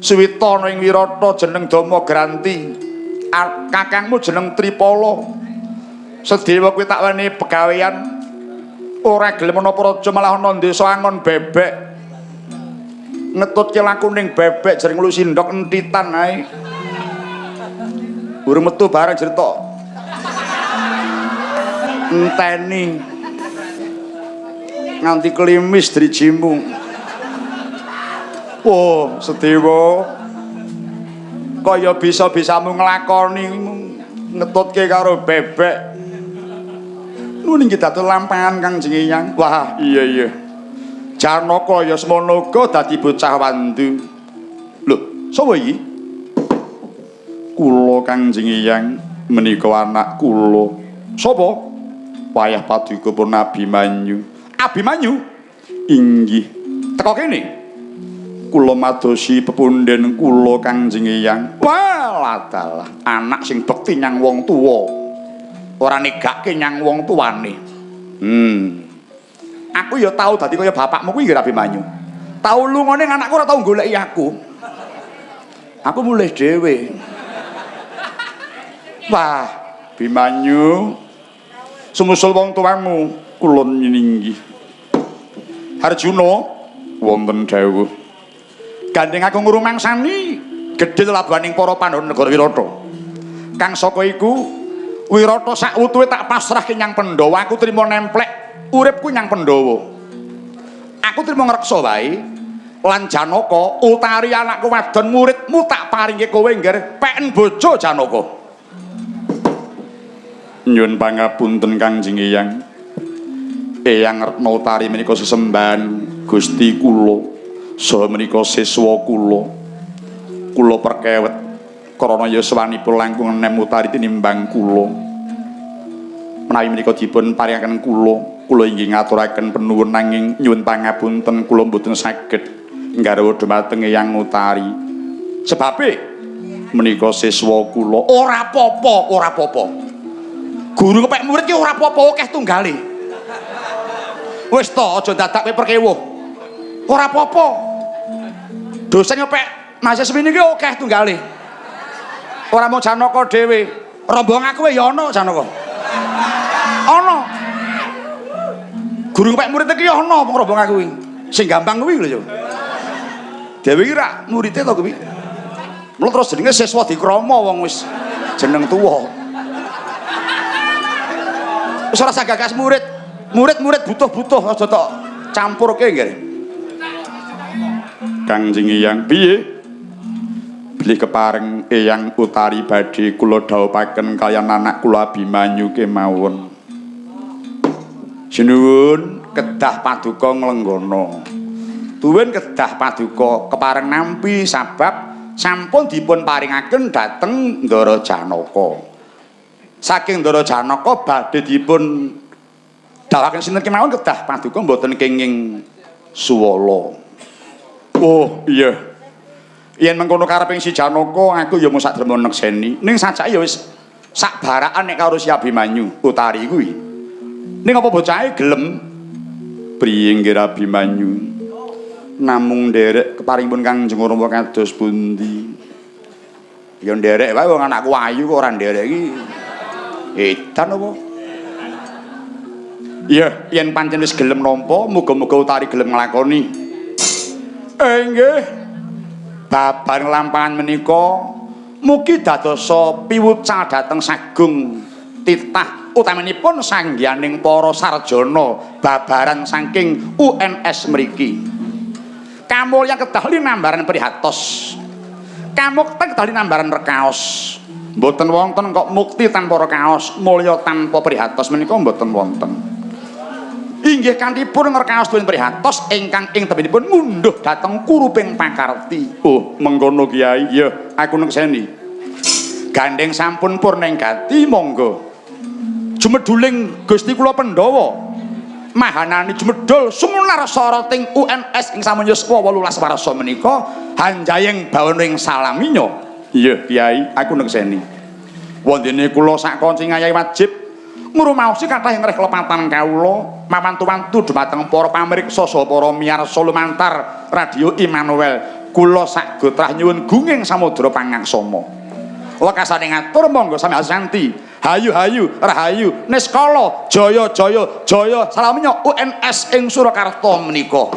Speaker 1: Suwita ana ing Wirata jeneng Dama Granti. Kakangmu jeneng Tripala. Sedewa kowe tak wani pegawean ora gelem ana praja malah ana desa angon bebek. Ngetutke lakuning bebek jering lu sindok entitan ae. Urung metu bareng cerita. Enteni. Nganti klimis drijimu. Oh, Sedewa. Kaya bisa-bisamu nglakoni ngetutke karo bebek. Nuwun inggih dados lampahan Kangjeng Hyang. Wah, iya. Janaka ya semono uga dadi bocah wandu. Lho, sapa iki? Kula Kangjeng Hyang menika anak kula. Sapa? Wayah paduka pun Abimanyu. Abimanyu? Inggih. Teka kene. Kula madosi pepundhen kula Kangjeng Hyang. Walah dalah, anak sing bekti nyang wong tuwa. Ora negake nyang wong tuwane. Aku ya tau dadi kaya bapakmu kuwi nggih Abimanyu. Tau lungane anakku ora tau goleki aku. Aku mulih dhewe. Wah, Abimanyu. Sumusul wong tuamu kula nyininggi. Harjuna wonten dawuh. Gandeng aku ngrumangsani gedhe labaning para Pandhawa negara Wirata. Kang saka iku Wirata sak wutuhe tak pasrahke nyang Pandhawa, aku trima nemplek uripku nyang Pandhawa. aku trimo ngreksa wae lan Janaka utari anakku wadon muridmu tak paringi kowe ngger peken bojo Janaka. Nyuwun pangapunten Kangjeng Eyang. Eyang Retna Utari menika sesembahan Gusti kula saha menika siswa kula. Kula perkewet krana yuswanipun langkung enem Utari tinimbang kula. Menawi menika dipun paringaken kula inggih ngaturaken penuwun nanging nyuwun pangapunten kula mboten saged nggarwa dhumateng Eyang Utari. Sebabe menika siswa kula ora apa-apa. Guru kepek murid ki ora apa-apa akeh tunggale. Wis to aja dadak perkewuh. Ora apa-apa. Dosen kepek mahasiswa niki akeh tunggale. Ora mau Janaka dhewe. Rombongan kowe ya ana Janaka. Ana. Guru kepek murid iki ya ana wong rombongan kuwi. Sing gampang kuwi lho ya. Dewe iki ra murite to kuwi. Mula terus jenenge siswa dikrama wong wis jeneng tuwa. Wis ora gagas murid butuh aja tok campurke nggih. Kangjeng Eyang piye? Bilih kepareng Eyang Utari badhe kula dhawuhaken kaliyan anak kula Abimanyu kemawon. Sinuwun kedah paduka nglenggana. Tuwin kedah paduka kepareng nampi sabab sampun dipun paringaken dhateng Ndara Janaka. Saking Ndara Janaka badhe dipun dalaken sinten kemawon kedah paduka mboten kenging suwala. Oh iya. Yen mengkono kareping si Janaka aku ya mung sadrema nekseni. Ning sajake ya wis sak barakan nek karo si Abimanyu Utari kuwi. Ning apa bocahe gelem priye nggih Abimanyu? Namung nderek keparingipun Kangjeng Rama kados pundi? Ya nderek wae wong anakku ayu kok ora nderek iki. Edan apa? Iya, yen pancen wis gelem nampa, muga-muga Utari gelem nglakoni. Nggih. Babar lampahan menika mugi dadosa piwucal dhateng sagung titah utaminipun sanggianing para sarjana babaran saking UNS mriki. Kamulyan kedah linambaran prihatos. Kamukten kedah linambaran rekaos. Mboten wonten kok mukti tanpa rekaos, mulya tanpa prihatos menika mboten wonten. Inggih kanthipun ngrekaos tuwin prihatos ingkang ing tembinipun ngunduh dhateng kuruping pakarti. Oh, mengkono Kyai, ya aku nekseni. Gandeng sampun purna gati monggo. Jumeduling Gusti kula Pandhawa. Mahanani jumedul sumunar sarating UNS ing samanyuswa 18 warsa menika hanjayeng bawaning salaminya. Iya Kyai, aku nekseni. Wondene kula sak kancing Kyai wajib ngrumaosi kathah ing klepatan kawula mawantu-wantu dhumateng para pamirsa saha para miyarsa lumantar Radio Immanuel. Kula sak gotrah nyuwun gunging samudra pangaksama. Wekasane ngatur monggo sami asanti. Hayu-hayu, rahayu, niskala, jaya-jaya, jaya salaminya UNS ing Surakarta menika.